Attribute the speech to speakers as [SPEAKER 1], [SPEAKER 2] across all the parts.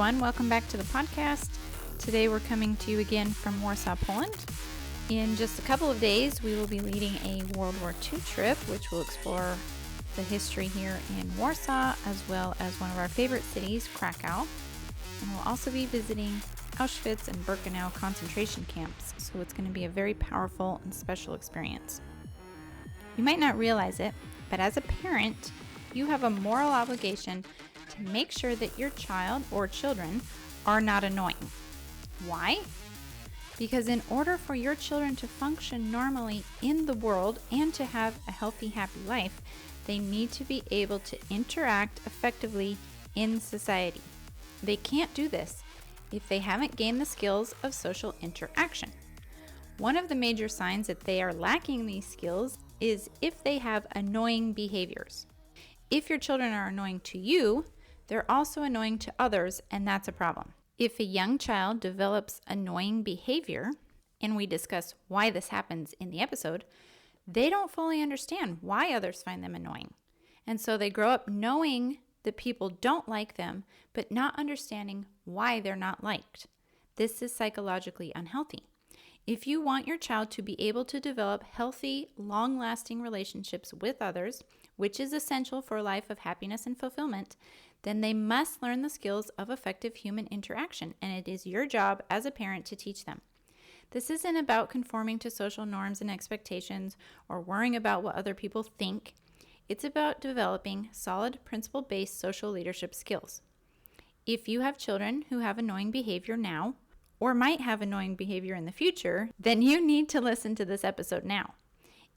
[SPEAKER 1] everyone. Welcome back to the podcast. Today we're coming to you again from Warsaw, Poland. In just a couple of days, we will be leading a World War II trip, which will explore the history here in Warsaw, as well as one of our favorite cities, Krakow. And we'll also be visiting Auschwitz and Birkenau concentration camps, so it's going to be a very powerful and special experience. You might not realize it, but as a parent, you have a moral obligation to make sure that your child or children are not annoying. Why? Because in order for your children to function normally in the world and to have a healthy, happy life, they need to be able to interact effectively in society. They can't do this if they haven't gained the skills of social interaction. One of the major signs that they are lacking these skills is if they have annoying behaviors. If your children are annoying to you, they're also annoying to others, and that's a problem. If a young child develops annoying behavior, and we discuss why this happens in the episode, they don't fully understand why others find them annoying. And so they grow up knowing that people don't like them, but not understanding why they're not liked. This is psychologically unhealthy. If you want your child to be able to develop healthy, long-lasting relationships with others, which is essential for a life of happiness and fulfillment, then they must learn the skills of effective human interaction, and it is your job as a parent to teach them. This isn't about conforming to social norms and expectations or worrying about what other people think. It's about developing solid, principle-based social leadership skills. If you have children who have annoying behavior now, or might have annoying behavior in the future, then you need to listen to this episode now.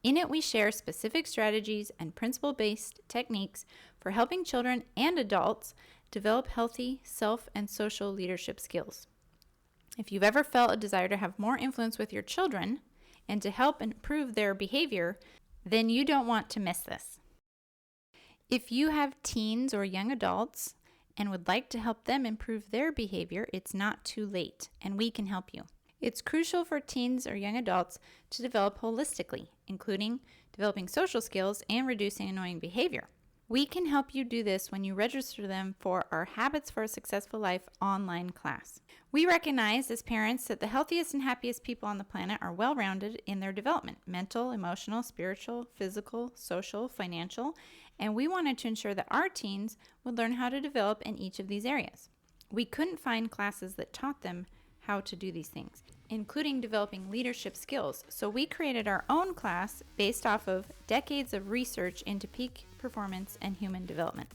[SPEAKER 1] In it, we share specific strategies and principle-based techniques for helping children and adults develop healthy self and social leadership skills. If you've ever felt a desire to have more influence with your children and to help improve their behavior, then you don't want to miss this. If you have teens or young adults and would like to help them improve their behavior, it's not too late, and we can help you. It's crucial for teens or young adults to develop holistically, including developing social skills and reducing annoying behavior. We can help you do this when you register them for our Habits for a Successful Life online class. We recognize as parents that the healthiest and happiest people on the planet are well-rounded in their development, mental, emotional, spiritual, physical, social, financial, and we wanted to ensure that our teens would learn how to develop in each of these areas. We couldn't find classes that taught them how to do these things, including developing leadership skills. So we created our own class based off of decades of research into peak performance and human development.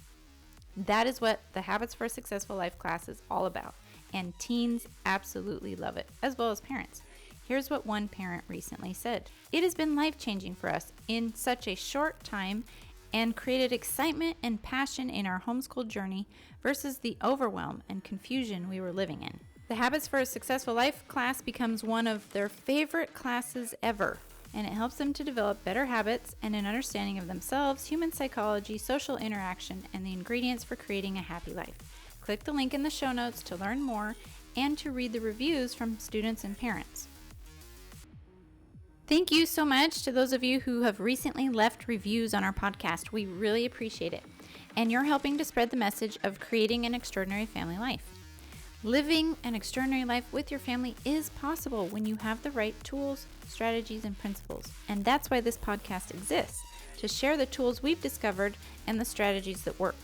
[SPEAKER 1] That is what the Habits for a Successful Life class is all about, and teens absolutely love it, as well as parents. Here's what one parent recently said. "It has been life-changing for us in such a short time and created excitement and passion in our homeschool journey versus the overwhelm and confusion we were living in." The Habits for a Successful Life class becomes one of their favorite classes ever, and it helps them to develop better habits and an understanding of themselves, human psychology, social interaction, and the ingredients for creating a happy life. Click the link in the show notes to learn more and to read the reviews from students and parents. Thank you so much to those of you who have recently left reviews on our podcast. We really appreciate it. And you're helping to spread the message of creating an extraordinary family life. Living an extraordinary life with your family is possible when you have the right tools, strategies, and principles. And that's why this podcast exists, to share the tools we've discovered and the strategies that work.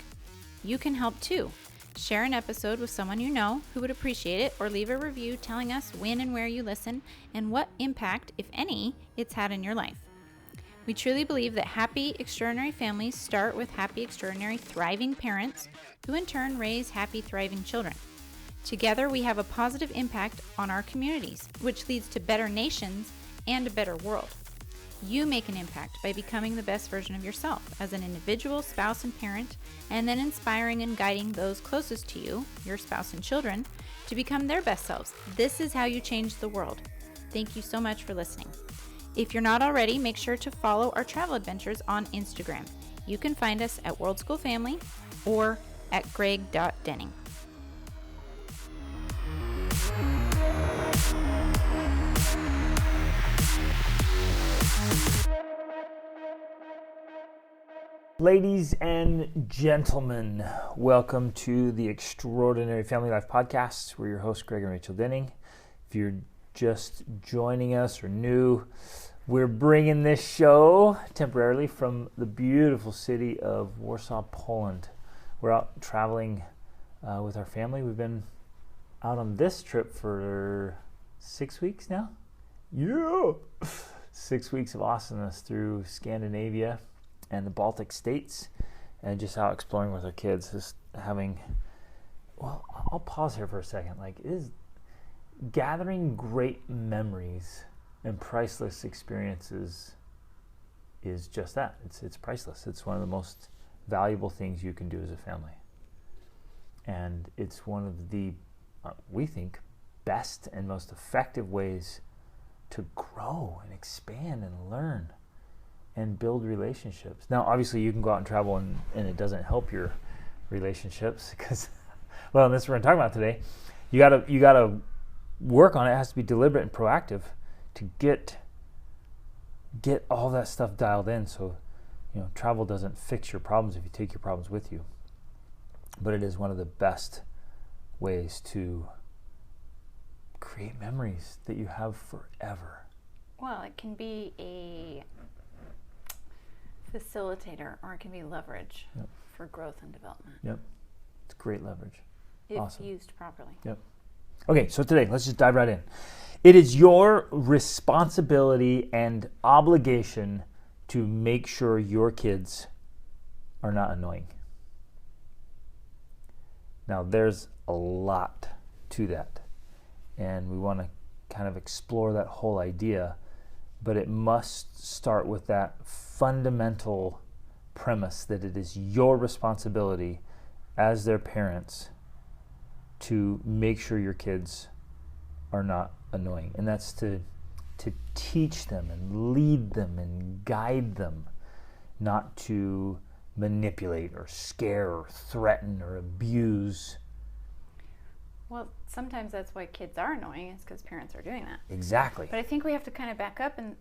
[SPEAKER 1] You can help too. Share an episode with someone you know who would appreciate it, or leave a review telling us when and where you listen and what impact, if any, it's had in your life. We truly believe that happy, extraordinary families start with happy, extraordinary, thriving parents who in turn raise happy, thriving children. Together, we have a positive impact on our communities, which leads to better nations and a better world. You make an impact by becoming the best version of yourself as an individual, spouse, and parent, and then inspiring and guiding those closest to you, your spouse and children, to become their best selves. This is how you change the world. Thank you so much for listening. If you're not already, make sure to follow our travel adventures on Instagram. You can find us at World School Family or at greg.denning.
[SPEAKER 2] Ladies and gentlemen, welcome to the Extraordinary Family Life Podcast. We're your hosts, Greg and Rachel Denning. If you're just joining us or new, we're bringing this show temporarily from the beautiful city of Warsaw, Poland. We're out traveling with our family. We've been out on this trip for 6 weeks now. Yeah! 6 weeks of awesomeness through Scandinavia and the Baltic states, and just out exploring with our kids, just having, well, I'll pause here for a second. It is gathering great memories and priceless experiences is just that. It's priceless. It's one of the most valuable things you can do as a family. And it's one of the, we think, best and most effective ways to grow and expand and learn and build relationships. Now, obviously, you can go out and travel and it doesn't help your relationships because, well, and this is what we're going to talk about today. You gotta work on it. It has to be deliberate and proactive to get all that stuff dialed in. So, travel doesn't fix your problems if you take your problems with you. But it is one of the best ways to create memories that you have forever.
[SPEAKER 1] Well, it can be a facilitator, or it can be leverage for growth and development.
[SPEAKER 2] Yep. It's great leverage.
[SPEAKER 1] If
[SPEAKER 2] awesome.
[SPEAKER 1] Used properly.
[SPEAKER 2] Yep. Okay, so today, let's just dive right in. It is your responsibility and obligation to make sure your kids are not annoying. Now, there's a lot to that, and we want to kind of explore that whole idea, but it must start with that fundamental premise that it is your responsibility as their parents to make sure your kids are not annoying. And that's to teach them and lead them and guide them, not to manipulate or scare or threaten or abuse.
[SPEAKER 1] Well, sometimes that's why kids are annoying, is because parents are doing that.
[SPEAKER 2] Exactly.
[SPEAKER 1] But I think we have to kind of back up, and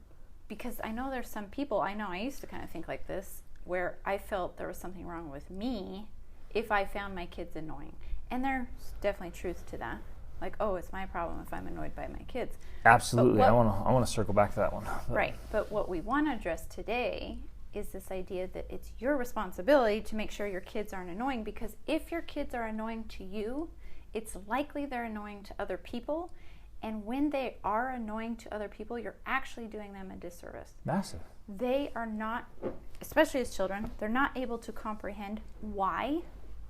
[SPEAKER 1] because I know there's some people, I used to kind of think like this, where I felt there was something wrong with me if I found my kids annoying. And there's definitely truth to that. Like, oh, it's my problem if I'm annoyed by my kids.
[SPEAKER 2] Absolutely. I want to circle back to that one.
[SPEAKER 1] Right. But what we want to address today is this idea that it's your responsibility to make sure your kids aren't annoying, because if your kids are annoying to you, it's likely they're annoying to other people. And when they are annoying to other people, you're actually doing them a disservice.
[SPEAKER 2] Massive.
[SPEAKER 1] They are not, especially as children, they're not able to comprehend why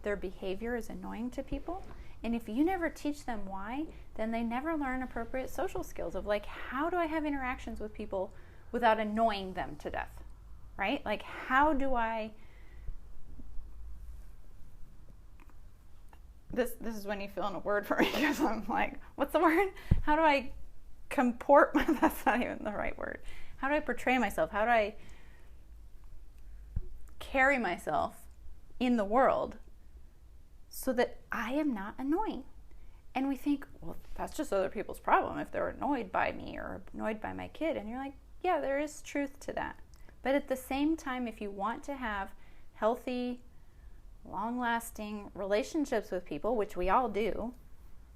[SPEAKER 1] their behavior is annoying to people. And if you never teach them why, then they never learn appropriate social skills of how do I have interactions with people without annoying them to death, right? How do I... This is when you fill in a word for me, because I'm like, what's the word? How do I comport? That's not even the right word. How do I portray myself? How do I carry myself in the world so that I am not annoying? And we think, well, that's just other people's problem if they're annoyed by me or annoyed by my kid. And you're like, yeah, there is truth to that. But at the same time, if you want to have healthy, long-lasting relationships with people, which we all do,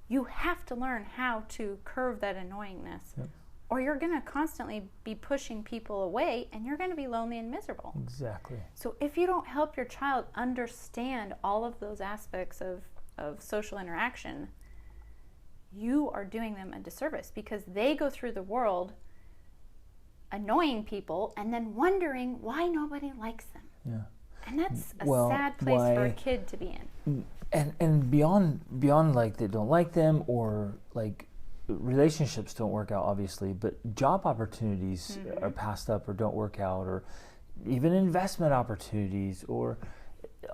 [SPEAKER 1] you have to learn how to curb that annoyingness.
[SPEAKER 2] Yep.
[SPEAKER 1] Or you're going to constantly be pushing people away, and you're going to be lonely and miserable.
[SPEAKER 2] Exactly.
[SPEAKER 1] So if you don't help your child understand all of those aspects of social interaction, you are doing them a disservice, because they go through the world annoying people and then wondering why nobody likes them.
[SPEAKER 2] Yeah.
[SPEAKER 1] And that's a sad place for a kid to be in.
[SPEAKER 2] And beyond they don't like them, or relationships don't work out, obviously, but job opportunities are passed up or don't work out, or even investment opportunities, or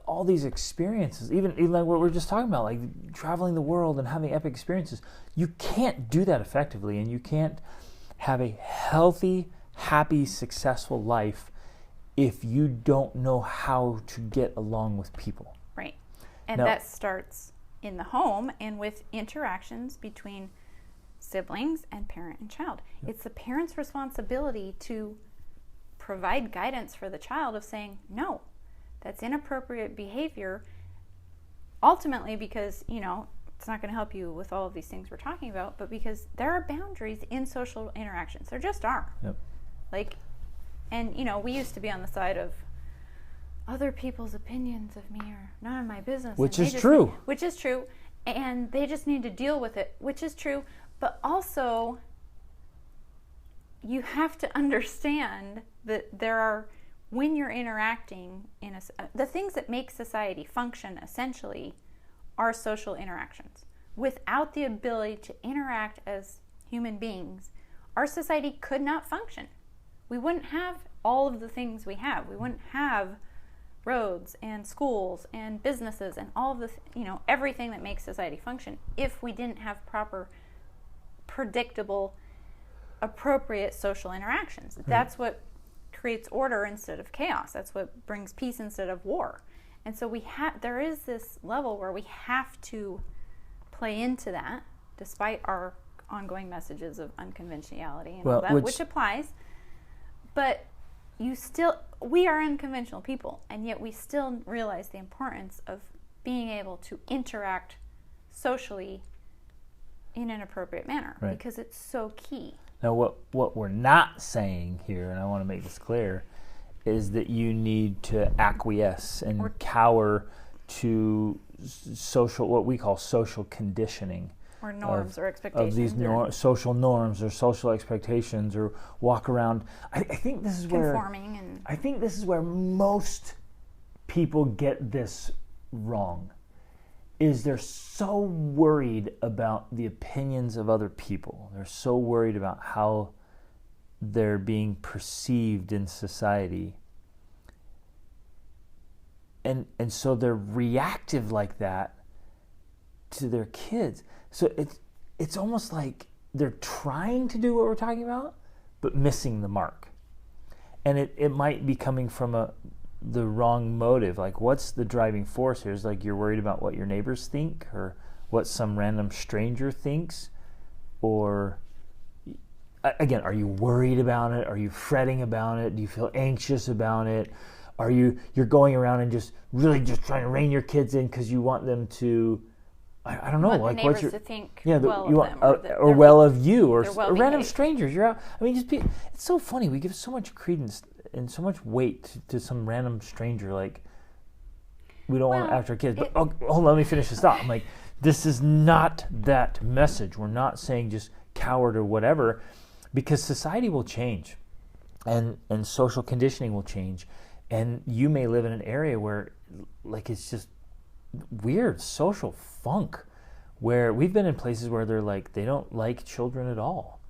[SPEAKER 2] all these experiences, even like what we're just talking about, like traveling the world and having epic experiences. You can't do that effectively, and you can't have a healthy, happy, successful life if you don't know how to get along with people.
[SPEAKER 1] Right. And that starts in the home and with interactions between siblings and parent and child. Yep. It's the parent's responsibility to provide guidance for the child of saying, no, that's inappropriate behavior, ultimately because, it's not going to help you with all of these things we're talking about, but because there are boundaries in social interactions. There just are.
[SPEAKER 2] Yep.
[SPEAKER 1] And we used to be on the side of other people's opinions of me are none of my business.
[SPEAKER 2] Which is true.
[SPEAKER 1] Which is true. And they just need to deal with it, which is true. But also, you have to understand that there are, when you're interacting the things that make society function essentially are social interactions. Without the ability to interact as human beings, our society could not function. We wouldn't have all of the things we have. We wouldn't have roads and schools and businesses and all of the, everything that makes society function if we didn't have proper, predictable, appropriate social interactions. Mm-hmm. That's what creates order instead of chaos. That's what brings peace instead of war. And so there is this level where we have to play into that, despite our ongoing messages of unconventionality and all that, which applies. But we are unconventional people, and yet we still realize the importance of being able to interact socially in an appropriate manner, right? Because it's so key.
[SPEAKER 2] Now, what we're not saying here, and I want to make this clear, is that you need to acquiesce and cower to what we call social conditioning.
[SPEAKER 1] Or norms or expectations.
[SPEAKER 2] Of these social norms or social expectations, or walk around. I think this is
[SPEAKER 1] conforming
[SPEAKER 2] I think this is where most people get this wrong. Is they're so worried about the opinions of other people. They're so worried about how they're being perceived in society. And so they're reactive like that to their kids. So it's almost like they're trying to do what we're talking about, but missing the mark. And it might be coming from the wrong motive. Like, what's the driving force here? Is like you're worried about what your neighbors think, or what some random stranger thinks, or again, are you worried about it? Are you fretting about it? Do you feel anxious about it? Are you're going around and just really just trying to rein your kids in because you want them to, I don't know,
[SPEAKER 1] like the neighbors to think well
[SPEAKER 2] you
[SPEAKER 1] of
[SPEAKER 2] want,
[SPEAKER 1] them,
[SPEAKER 2] or well of you, or
[SPEAKER 1] well-behaved.
[SPEAKER 2] Random strangers. You're out. I mean, it's so funny. We give so much credence and so much weight to some random stranger. Like, we don't want to after our kids. But hold on, let me finish this thought. I'm like, this is not that message. We're not saying just coward or whatever, because society will change, and social conditioning will change, and you may live in an area where, like, it's just weird social funk, where we've been in places where they're like, they don't like children at all,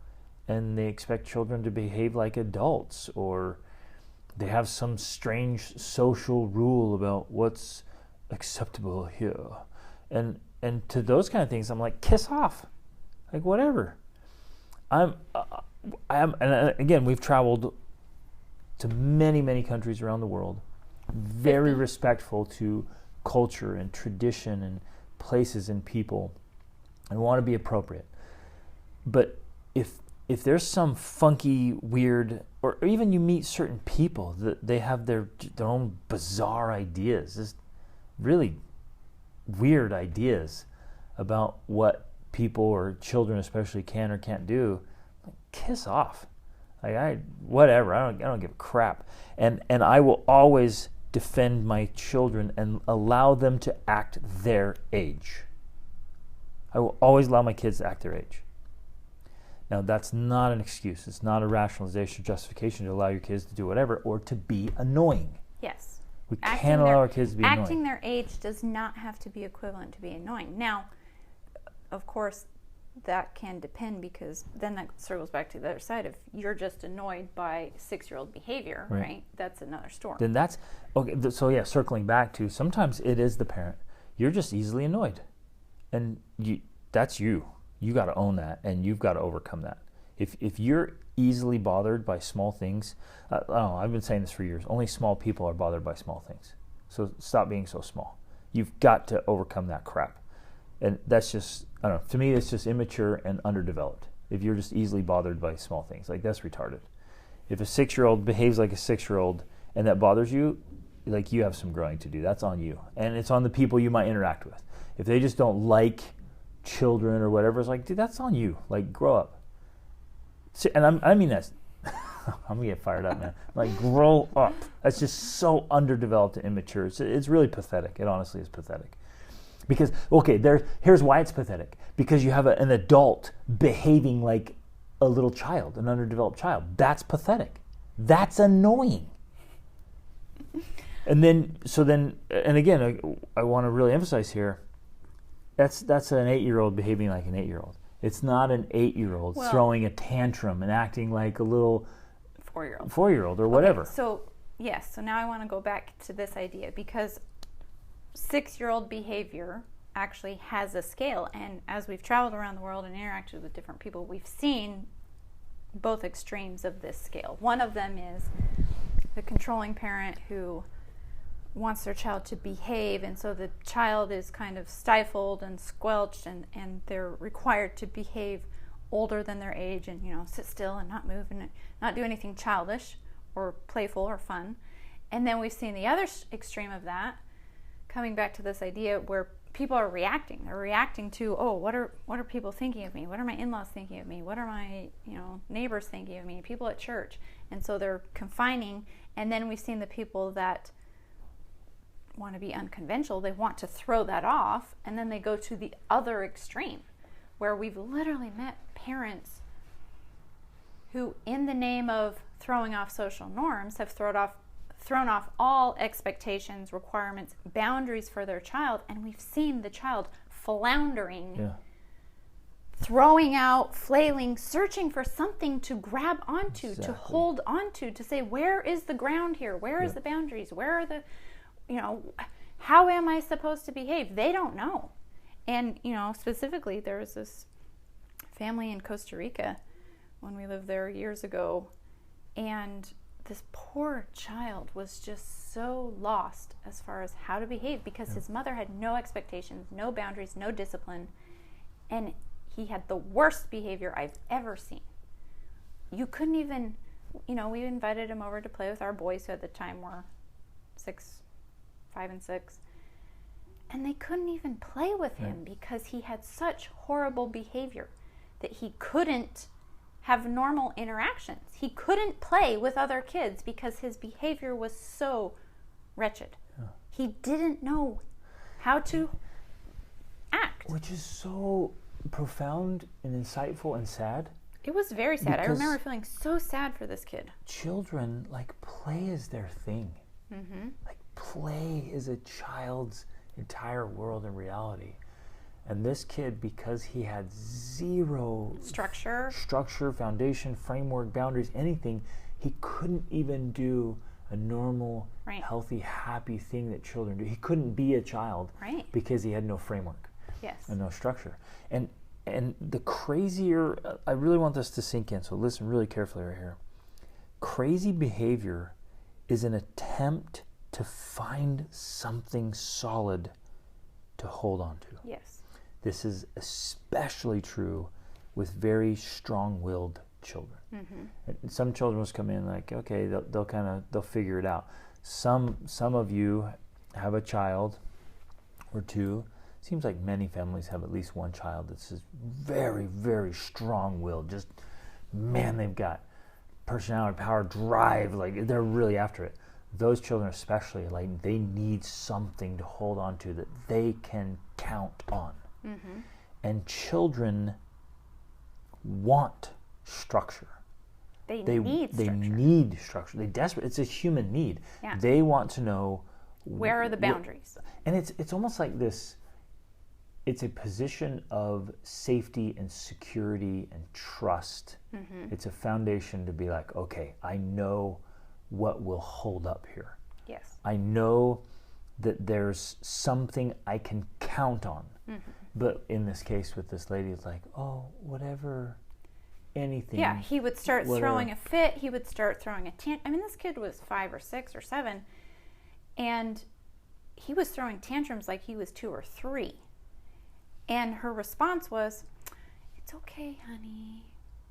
[SPEAKER 2] and they expect children to behave like adults, or they have some strange social rule about what's acceptable here, and to those kind of things, I'm like, kiss off, like, whatever. I am, and again, we've traveled to many, many countries around the world, very respectful to culture and tradition and places and people, and want to be appropriate. But if there's some funky, weird, or even you meet certain people that they have their own bizarre ideas, just really weird ideas about what people or children especially can or can't do, like, kiss off. Like, whatever. I don't give a crap. And I will always defend my children and allow them to act their age. I will always allow my kids to act their age. Now, that's not an excuse. It's not a rationalization or justification to allow your kids to do whatever or to be annoying.
[SPEAKER 1] Yes.
[SPEAKER 2] We can't allow our kids to be annoying.
[SPEAKER 1] Acting their age does not have to be equivalent to be annoying. Now, of course, that can depend, because then that circles back to the other side. If you're just annoyed by 6-year-old behavior, right? That's another story.
[SPEAKER 2] Then that's okay. So yeah, circling back to, sometimes it is the parent. You're just easily annoyed, and that's you. You got to own that, and you've got to overcome that. If you're easily bothered by small things, I don't know, I've been saying this for years. Only small people are bothered by small things. So stop being so small. You've got to overcome that crap. And that's just, I don't know, to me it's just immature and underdeveloped. If you're just easily bothered by small things, like, that's retarded. If a 6-year-old behaves like a 6-year-old and that bothers you, like you have some growing to do. That's on you. And it's on the people you might interact with. If they just don't like children or whatever, it's like, dude, that's on you. Like, grow up. And I mean that's, I'm going to get fired up, man. Like, grow up. That's just so underdeveloped and immature. It's really pathetic. It honestly is pathetic. Because, okay, here's why it's pathetic. Because you have an adult behaving like a little child, an underdeveloped child. That's pathetic. That's annoying. And then, and again, I want to really emphasize here, that's an 8-year-old behaving like an 8-year-old. It's not an 8-year-old throwing a tantrum and acting like a little 4-year-old or whatever.
[SPEAKER 1] Okay, so now I want to go back to this idea, because 6-year-old behavior actually has a scale, and as we've traveled around the world and interacted with different people, we've seen both extremes of this scale. One of them is the controlling parent who wants their child to behave, and so the child is kind of stifled and squelched, and they're required to behave older than their age, and sit still and not move and not do anything childish or playful or fun. And then we've seen the other extreme of that, coming back to this idea where people are reacting. They're reacting to, what are people thinking of me? What are my in-laws thinking of me? What are my neighbors thinking of me? People at church. And so they're confining. And then we've seen the people that want to be unconventional. They want to throw that off, and then they go to the other extreme, where we've literally met parents who, in the name of throwing off social norms, have thrown off all expectations, requirements, boundaries for their child, and we've seen the child floundering, throwing out, flailing, searching for something to grab onto, to hold onto, to say, where is the ground here? Where is the boundaries? Where are the, how am I supposed to behave? They don't know. And, specifically, there was this family in Costa Rica when we lived there years ago, and this poor child was just so lost as far as how to behave, because his mother had no expectations, no boundaries, no discipline, and he had the worst behavior I've ever seen. You couldn't even, we invited him over to play with our boys, who at the time were 5 and 6, and they couldn't even play with him because he had such horrible behavior that he couldn't have normal interactions. He couldn't play with other kids because his behavior was so wretched. Yeah. He didn't know how to act.
[SPEAKER 2] Which is so profound and insightful and sad.
[SPEAKER 1] It was very sad. I remember feeling so sad for this kid.
[SPEAKER 2] Children, play is their thing.
[SPEAKER 1] Mm-hmm.
[SPEAKER 2] Play is a child's entire world and reality. And this kid, because he had zero structure, foundation, framework, boundaries, anything, he couldn't even do a normal, healthy, happy thing that children do. He couldn't be a child because he had no framework and no structure. And the crazier, I really want this to sink in, so listen really carefully right here. Crazy behavior is an attempt to find something solid to hold on to.
[SPEAKER 1] Yes.
[SPEAKER 2] This is especially true with very strong-willed children.
[SPEAKER 1] Mm-hmm.
[SPEAKER 2] And some children will come in okay, they'll figure it out. Some of you have a child or two. Seems like many families have at least one child that's just very, very strong-willed. Just, man, they've got personality, power, drive. They're really after it. Those children especially, they need something to hold on to that they can count on.
[SPEAKER 1] Mm-hmm.
[SPEAKER 2] And children want structure.
[SPEAKER 1] They need structure.
[SPEAKER 2] They desperate. It's a human need.
[SPEAKER 1] Yeah.
[SPEAKER 2] They want to know
[SPEAKER 1] where are the boundaries.
[SPEAKER 2] And it's almost like this. It's a position of safety and security and trust.
[SPEAKER 1] Mm-hmm.
[SPEAKER 2] It's a foundation to be like, okay, I know what will hold up here.
[SPEAKER 1] Yes.
[SPEAKER 2] I know that there's something I can count on.
[SPEAKER 1] Mm-hmm.
[SPEAKER 2] But in this case with this lady, it's like, whatever, anything.
[SPEAKER 1] Yeah, he would start throwing a fit. He would start throwing a tantrum. This kid was 5 or 6 or 7, and he was throwing tantrums like he was 2 or 3. And her response was, "It's okay, honey.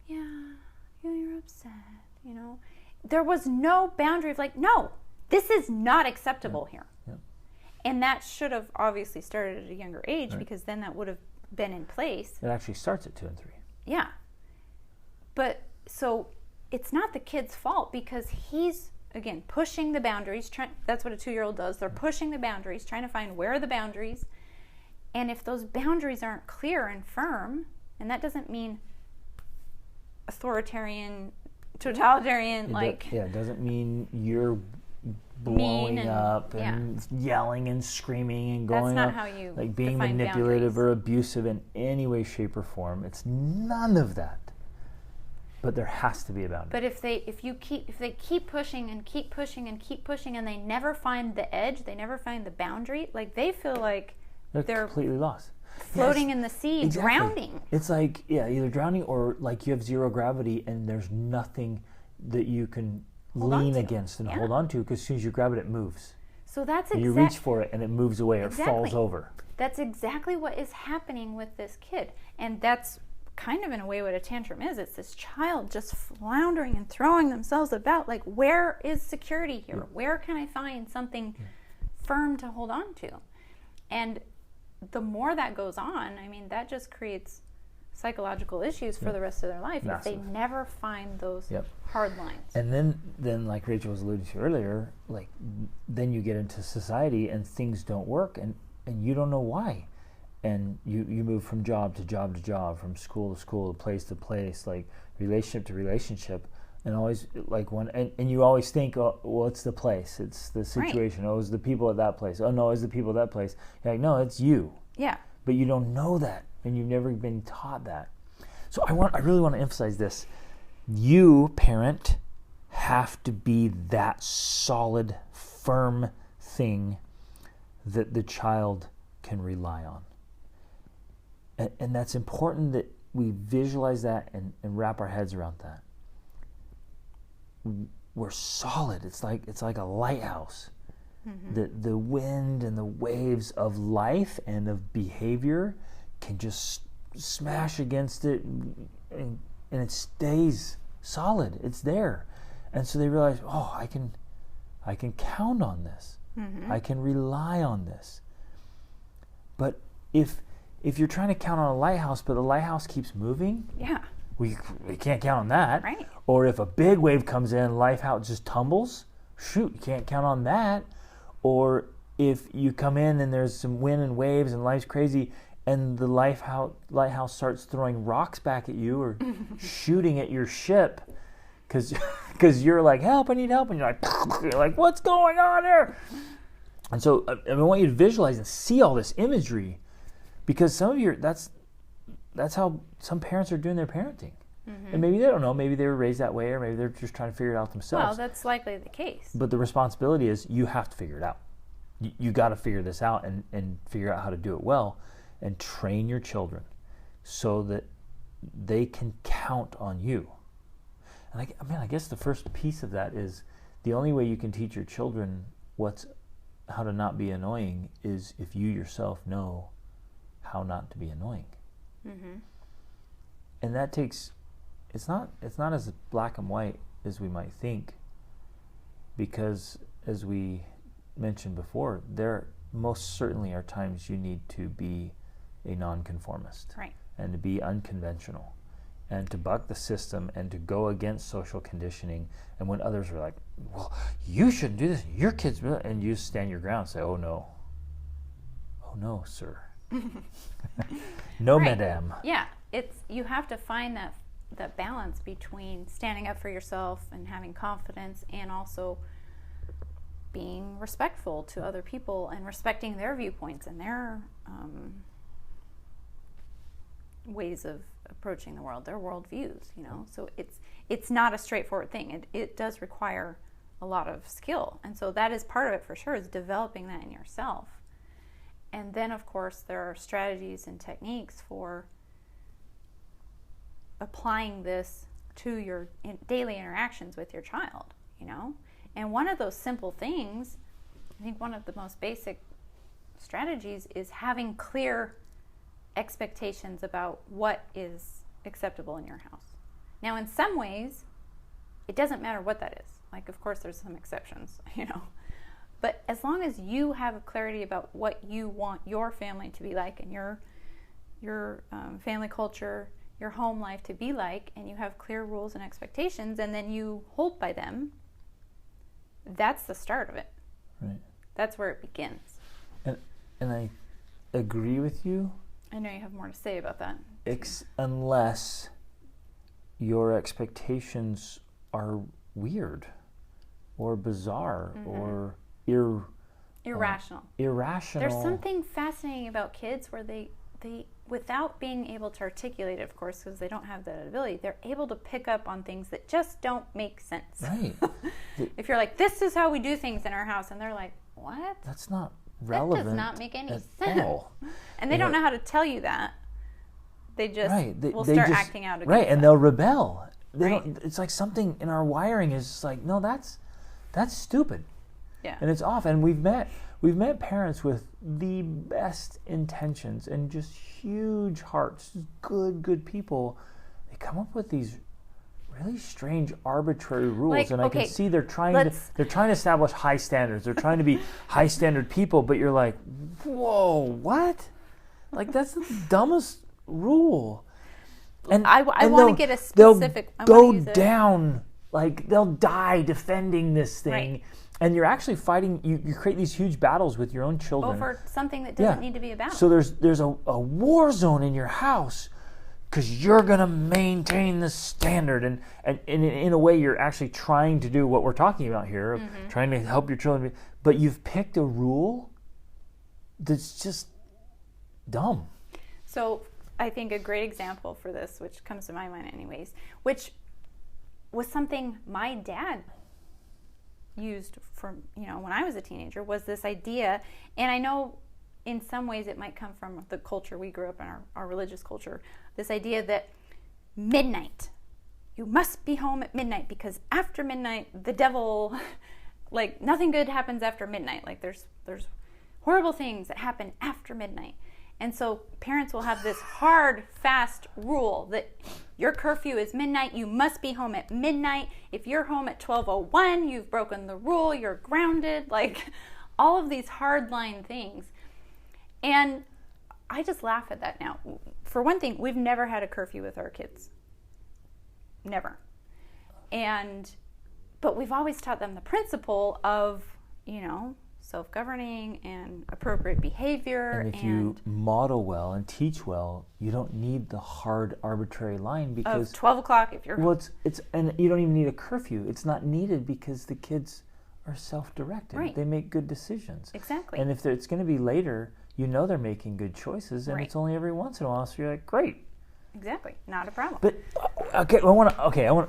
[SPEAKER 1] Yeah, you're upset, There was no boundary of no, this is not acceptable here.
[SPEAKER 2] Yeah.
[SPEAKER 1] And that should have obviously started at a younger age, because then that would have been in place.
[SPEAKER 2] It actually starts at 2 and 3.
[SPEAKER 1] Yeah. But so it's not the kid's fault, because he's, again, pushing the boundaries. That's what a 2-year-old does. They're pushing the boundaries, trying to find where are the boundaries. And if those boundaries aren't clear and firm, and that doesn't mean authoritarian, totalitarian,
[SPEAKER 2] It doesn't mean you're blowing up and yelling and screaming and going
[SPEAKER 1] That's not
[SPEAKER 2] up,
[SPEAKER 1] how you
[SPEAKER 2] like being
[SPEAKER 1] define
[SPEAKER 2] manipulative
[SPEAKER 1] boundaries.
[SPEAKER 2] or abusive in any way, shape, or form. It's none of that. But there has to be a boundary.
[SPEAKER 1] But if they keep pushing and keep pushing and keep pushing, and they never find the edge, they never find the boundary, like they feel like
[SPEAKER 2] they're completely lost,
[SPEAKER 1] floating in the sea,
[SPEAKER 2] exactly.
[SPEAKER 1] drowning.
[SPEAKER 2] It's like, either drowning or like you have zero gravity and there's nothing that you can lean against and hold on to, because as soon as you grab it, it moves.
[SPEAKER 1] So that's
[SPEAKER 2] you reach for it and it moves away or falls over.
[SPEAKER 1] That's exactly what is happening with this kid. And that's kind of in a way what a tantrum is. It's this child just floundering and throwing themselves about, like, where is security here? Where can I find something firm to hold on to? And the more that goes on, I mean, that just creates psychological issues for the rest of their life. Massive. If they never find those hard lines.
[SPEAKER 2] And then like Rachel was alluding to earlier, like then you get into society and things don't work, and you don't know why. And you move from job to job to job, from school to school, place to place, like relationship to relationship, and always like and you always think, oh, well, it's the place, it's the situation, oh, it's the people at that place, oh no, it's the people at that place. You're like, no, it's you.
[SPEAKER 1] Yeah.
[SPEAKER 2] But you don't know that, and you've never been taught that. So I really want to emphasize this. You, parent, have to be that solid, firm thing that the child can rely on. And that's important that we visualize that and wrap our heads around that. We're solid. It's like a lighthouse. Mm-hmm. The wind and the waves of life and of behavior can just smash against it, and it stays solid. It's there. And so they realize, oh, I can count on this. Mm-hmm. I can rely on this. But if you're trying to count on a lighthouse, but the lighthouse keeps moving, we can't count on that.
[SPEAKER 1] Right.
[SPEAKER 2] Or if a big wave comes in, lighthouse just tumbles, shoot, you can't count on that. Or if you come in and there's some wind and waves and life's crazy, and the lighthouse starts throwing rocks back at you or shooting at your ship, because you're like, help, I need help, and you're like, what's going on here? And so I want you to visualize and see all this imagery, because that's how some parents are doing their parenting. Mm-hmm. And maybe they don't know, maybe they were raised that way, or maybe they're just trying to figure it out themselves.
[SPEAKER 1] Well, that's likely the case.
[SPEAKER 2] But the responsibility is you have to figure it out. You got to figure this out and figure out how to do it well, and train your children so that they can count on you. And I guess the first piece of that is the only way you can teach your children how to not be annoying is if you yourself know how not to be annoying. Mm-hmm. And that takes, it's not as black and white as we might think, because as we mentioned before, there most certainly are times you need to be a nonconformist,
[SPEAKER 1] right,
[SPEAKER 2] and to be unconventional, and to buck the system, and to go against social conditioning. And when others are like, well, you shouldn't do this, your kids, and you stand your ground and say, oh no, sir. No, right. Madame.
[SPEAKER 1] Yeah, you have to find that balance between standing up for yourself and having confidence, and also being respectful to other people and respecting their viewpoints and their ways of approaching the world, their worldviews, So it's not a straightforward thing. It does require a lot of skill. And so that is part of it for sure, is developing that in yourself. And then, of course, there are strategies and techniques for applying this to your daily interactions with your child, And one of those simple things, I think one of the most basic strategies, is having clear expectations about what is acceptable in your house. Now, in some ways, it doesn't matter what that is. Like, of course, there's some exceptions, But as long as you have clarity about what you want your family to be like and your family culture, your home life to be like, and you have clear rules and expectations, and then you hold by them, that's the start of it.
[SPEAKER 2] Right.
[SPEAKER 1] That's where it begins.
[SPEAKER 2] And I agree with you.
[SPEAKER 1] I know you have more to say about that.
[SPEAKER 2] Unless your expectations are weird or bizarre or
[SPEAKER 1] irrational.
[SPEAKER 2] Irrational.
[SPEAKER 1] There's something fascinating about kids where they without being able to articulate it, of course, because they don't have that ability, they're able to pick up on things that just don't make sense.
[SPEAKER 2] Right.
[SPEAKER 1] If you're like, this is how we do things in our house, and they're like, what?
[SPEAKER 2] That's not relevant.
[SPEAKER 1] That does not make any
[SPEAKER 2] at
[SPEAKER 1] sense.
[SPEAKER 2] all.
[SPEAKER 1] And they don't know how to tell you that. They just will
[SPEAKER 2] they
[SPEAKER 1] start
[SPEAKER 2] just,
[SPEAKER 1] acting out against
[SPEAKER 2] right, and
[SPEAKER 1] that.
[SPEAKER 2] they'll rebel. They
[SPEAKER 1] Right.
[SPEAKER 2] don't. It's like something in our wiring is just like, no, that's stupid.
[SPEAKER 1] Yeah.
[SPEAKER 2] And it's off. And we've met parents with the best intentions and just huge hearts, just good people. They come up with these really strange arbitrary rules,
[SPEAKER 1] Like,
[SPEAKER 2] and I
[SPEAKER 1] okay,
[SPEAKER 2] can see they're trying to establish high standards. They're trying to be high standard people, but you're like, whoa, what? Like, that's the dumbest rule. And
[SPEAKER 1] I
[SPEAKER 2] and
[SPEAKER 1] want to
[SPEAKER 2] they'll-
[SPEAKER 1] get a specific. I
[SPEAKER 2] They'll
[SPEAKER 1] wanna
[SPEAKER 2] go
[SPEAKER 1] use
[SPEAKER 2] down, like they'll die defending this thing,
[SPEAKER 1] Right.
[SPEAKER 2] and you're actually fighting. You create these huge battles with your own children
[SPEAKER 1] over something that doesn't need to be about.
[SPEAKER 2] So there's a war zone in your house because you're gonna maintain the standard, and in a way you're actually trying to do what we're talking about here, of trying to help your children. But you've picked a rule that's just dumb.
[SPEAKER 1] So I think a great example for this, which comes to my mind anyways, which was something my dad used for, when I was a teenager, was this idea, and I know in some ways it might come from the culture we grew up in, our religious culture, this idea that midnight, you must be home at midnight because after midnight, the devil, like nothing good happens after midnight. Like there's horrible things that happen after midnight. And so parents will have this hard, fast rule that your curfew is midnight. You must be home at midnight. If you're home at 12:01, you've broken the rule. You're grounded. Like all of these hardline things. And I just laugh at that now. For one thing, we've never had a curfew with our kids. Never. But we've always taught them the principle of, self-governing and appropriate behavior.
[SPEAKER 2] And if you model well and teach well, you don't need the hard arbitrary line because
[SPEAKER 1] of 12 o'clock if you're
[SPEAKER 2] it's and you don't even need a curfew. It's not needed because the kids are self-directed.
[SPEAKER 1] Right.
[SPEAKER 2] They make good decisions.
[SPEAKER 1] Exactly.
[SPEAKER 2] And if it's going to be later, they're making good choices, and
[SPEAKER 1] Right.
[SPEAKER 2] it's only every once in a while. So you're like, great.
[SPEAKER 1] Exactly, not a problem.
[SPEAKER 2] But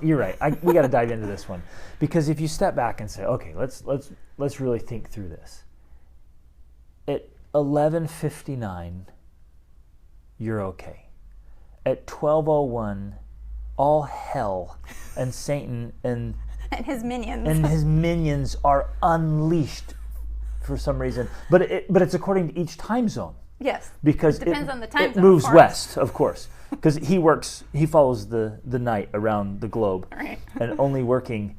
[SPEAKER 2] you're right. We got to dive into this one because if you step back and say, okay, let's really think through this. At 11:59, you're okay. At 12:01, all hell and Satan and
[SPEAKER 1] his
[SPEAKER 2] minions are unleashed for some reason. But it's according to each time zone.
[SPEAKER 1] Yes.
[SPEAKER 2] Because
[SPEAKER 1] it depends on the time
[SPEAKER 2] it
[SPEAKER 1] zone.
[SPEAKER 2] moves west, of course. Because he follows the night around the globe,
[SPEAKER 1] right.
[SPEAKER 2] and only working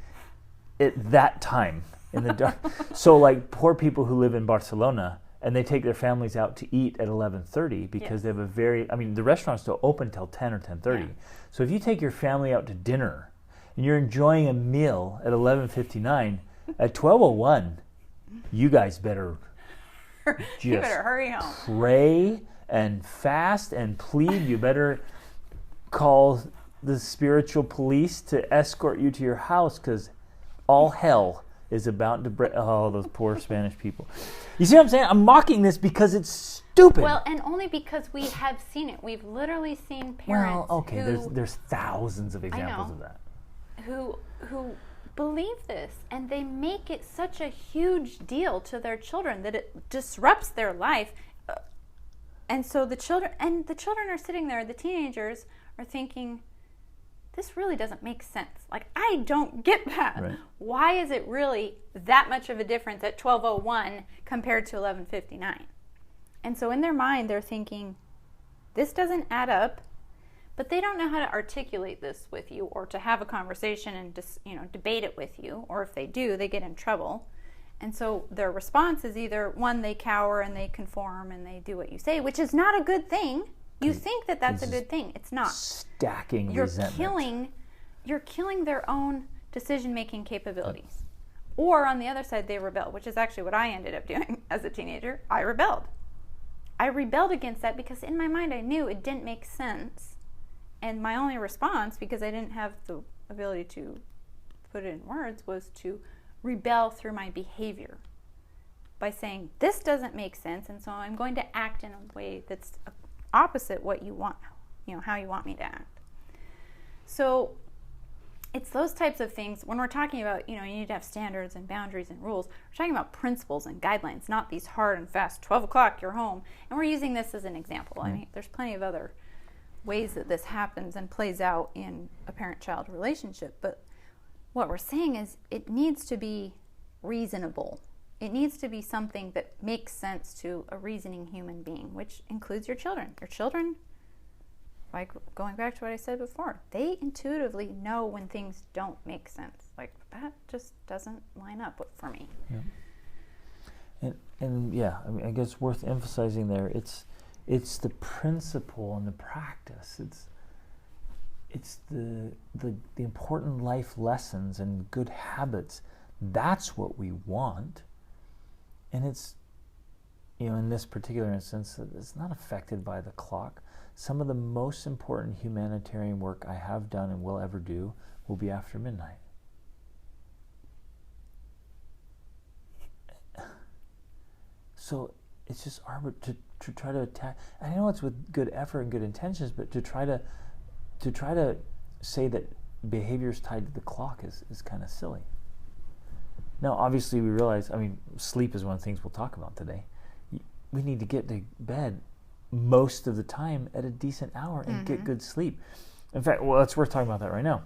[SPEAKER 2] at that time in the dark. So like poor people who live in Barcelona and they take their families out to eat at 11:30 because they have the restaurants don't open till 10 or 10:30. Yeah. So if you take your family out to dinner and you're enjoying a meal at 11:59, at 12:01, you guys better
[SPEAKER 1] you better hurry home.
[SPEAKER 2] Pray and fast and plead. You better call the spiritual police to escort you to your house because all hell is about to break. Oh, those poor Spanish people. You see what I'm saying? I'm mocking this because it's stupid.
[SPEAKER 1] Well, and only because we have seen it. We've literally seen parents
[SPEAKER 2] there's thousands of examples of that.
[SPEAKER 1] Who believe this, and they make it such a huge deal to their children that it disrupts their life. And so the children are sitting there, the teenagers are thinking, this really doesn't make sense. Like, I don't get that.
[SPEAKER 2] Right.
[SPEAKER 1] Why is it really that much of a difference at 12:01 compared to 11:59? And so in their mind, they're thinking, this doesn't add up, but they don't know how to articulate this with you or to have a conversation and just, debate it with you. Or if they do, they get in trouble. And so their response is either, one, they cower and they conform and they do what you say, which is not a good thing. You think that that's a good thing. It's not.
[SPEAKER 2] Stacking resentment.
[SPEAKER 1] You're killing their own decision-making capabilities. Or on the other side, they rebel, which is actually what I ended up doing as a teenager. I rebelled. I rebelled against that because in my mind I knew it didn't make sense. And my only response, because I didn't have the ability to put it in words, was to rebel through my behavior by saying, this doesn't make sense, and so I'm going to act in a way that's opposite what you want, how you want me to act. So it's those types of things. When we're talking about, you need to have standards and boundaries and rules, we're talking about principles and guidelines, not these hard and fast, 12 o'clock, you're home. And we're using this as an example. I mean, there's plenty of other ways that this happens and plays out in a parent-child relationship. But what we're saying is it needs to be reasonable. It needs to be something that makes sense to a reasoning human being, which includes your children. Your children, like going back to what I said before, they intuitively know when things don't make sense. Like, that just doesn't line up for me.
[SPEAKER 2] Yeah. And yeah, I mean, I guess worth emphasizing there, it's the principle and the practice. It's the important life lessons and good habits. That's what we want. And it's, in this particular instance, it's not affected by the clock. Some of the most important humanitarian work I have done and will ever do will be after midnight. So it's just arbitrary to try to attack. I know it's with good effort and good intentions, but to try to say that behavior is tied to the clock is kind of silly. Now, obviously, we realize, sleep is one of the things we'll talk about today. We need to get to bed most of the time at a decent hour and get good sleep. In fact, it's worth talking about that right now.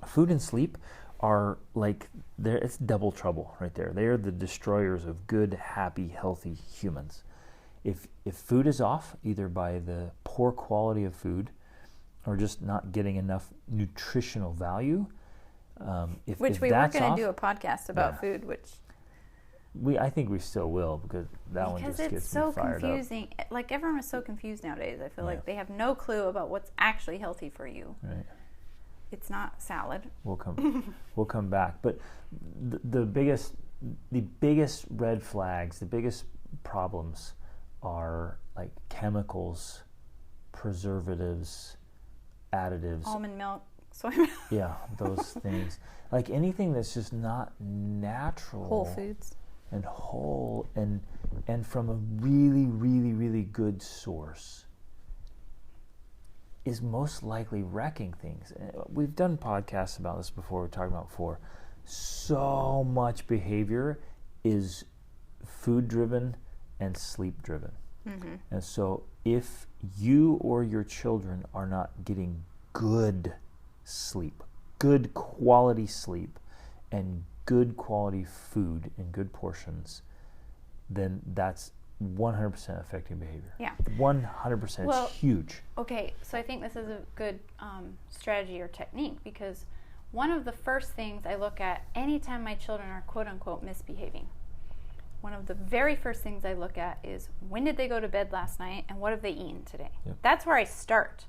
[SPEAKER 2] Food and sleep are it's double trouble right there. They are the destroyers of good, happy, healthy humans. If food is off, either by the poor quality of food or just not getting enough nutritional value,
[SPEAKER 1] which we were going to do a podcast about food, which
[SPEAKER 2] I think we still will, because one just gets me fired up. Because it's so
[SPEAKER 1] confusing. Like, everyone is so confused nowadays. I feel like they have no clue about what's actually healthy for you.
[SPEAKER 2] Right.
[SPEAKER 1] It's not salad.
[SPEAKER 2] We'll come back. But the biggest red flags, the biggest problems are like chemicals, preservatives, additives.
[SPEAKER 1] Almond milk, soy milk.
[SPEAKER 2] Yeah, those things. Like anything that's just not natural.
[SPEAKER 1] Whole foods.
[SPEAKER 2] And whole and from a really, really, really good source is most likely wrecking things. We've done podcasts about this before. We talked about before. So much behavior is food-driven and sleep-driven. Mm-hmm. And so if you or your children are not getting good sleep, good quality sleep, and good quality food in good portions, then that's 100% affecting behavior.
[SPEAKER 1] Yeah.
[SPEAKER 2] 100%. It's huge.
[SPEAKER 1] Okay, so I think this is a good strategy or technique, because one of the first things I look at anytime my children are quote-unquote misbehaving, one of the very first things I look at is, when did they go to bed last night and what have they eaten today? Yep. That's where I start.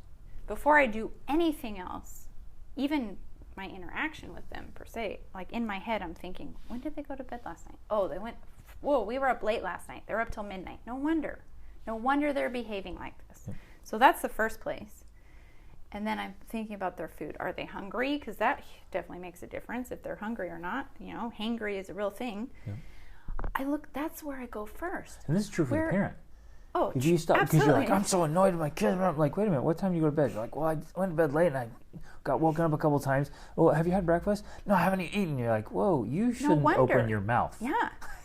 [SPEAKER 1] Before I do anything else, even my interaction with them per se, like in my head I'm thinking, when did they go to bed last night? Oh, we were up late last night. They were up till midnight. No wonder they're behaving like this. Yeah. So that's the first place. And then I'm thinking about their food. Are they hungry? Because that definitely makes a difference if they're hungry or not. Hangry is a real thing. Yeah. That's where I go first.
[SPEAKER 2] And this is true for the parent.
[SPEAKER 1] Oh,
[SPEAKER 2] if you stop, because you're like, I'm so annoyed with my kids. I'm like, wait a minute, what time do you go to bed? You're like, well, I went to bed late and I got woken up a couple times. Oh, have you had breakfast? No, I haven't eaten. You're like, whoa, you shouldn't open your mouth.
[SPEAKER 1] Yeah.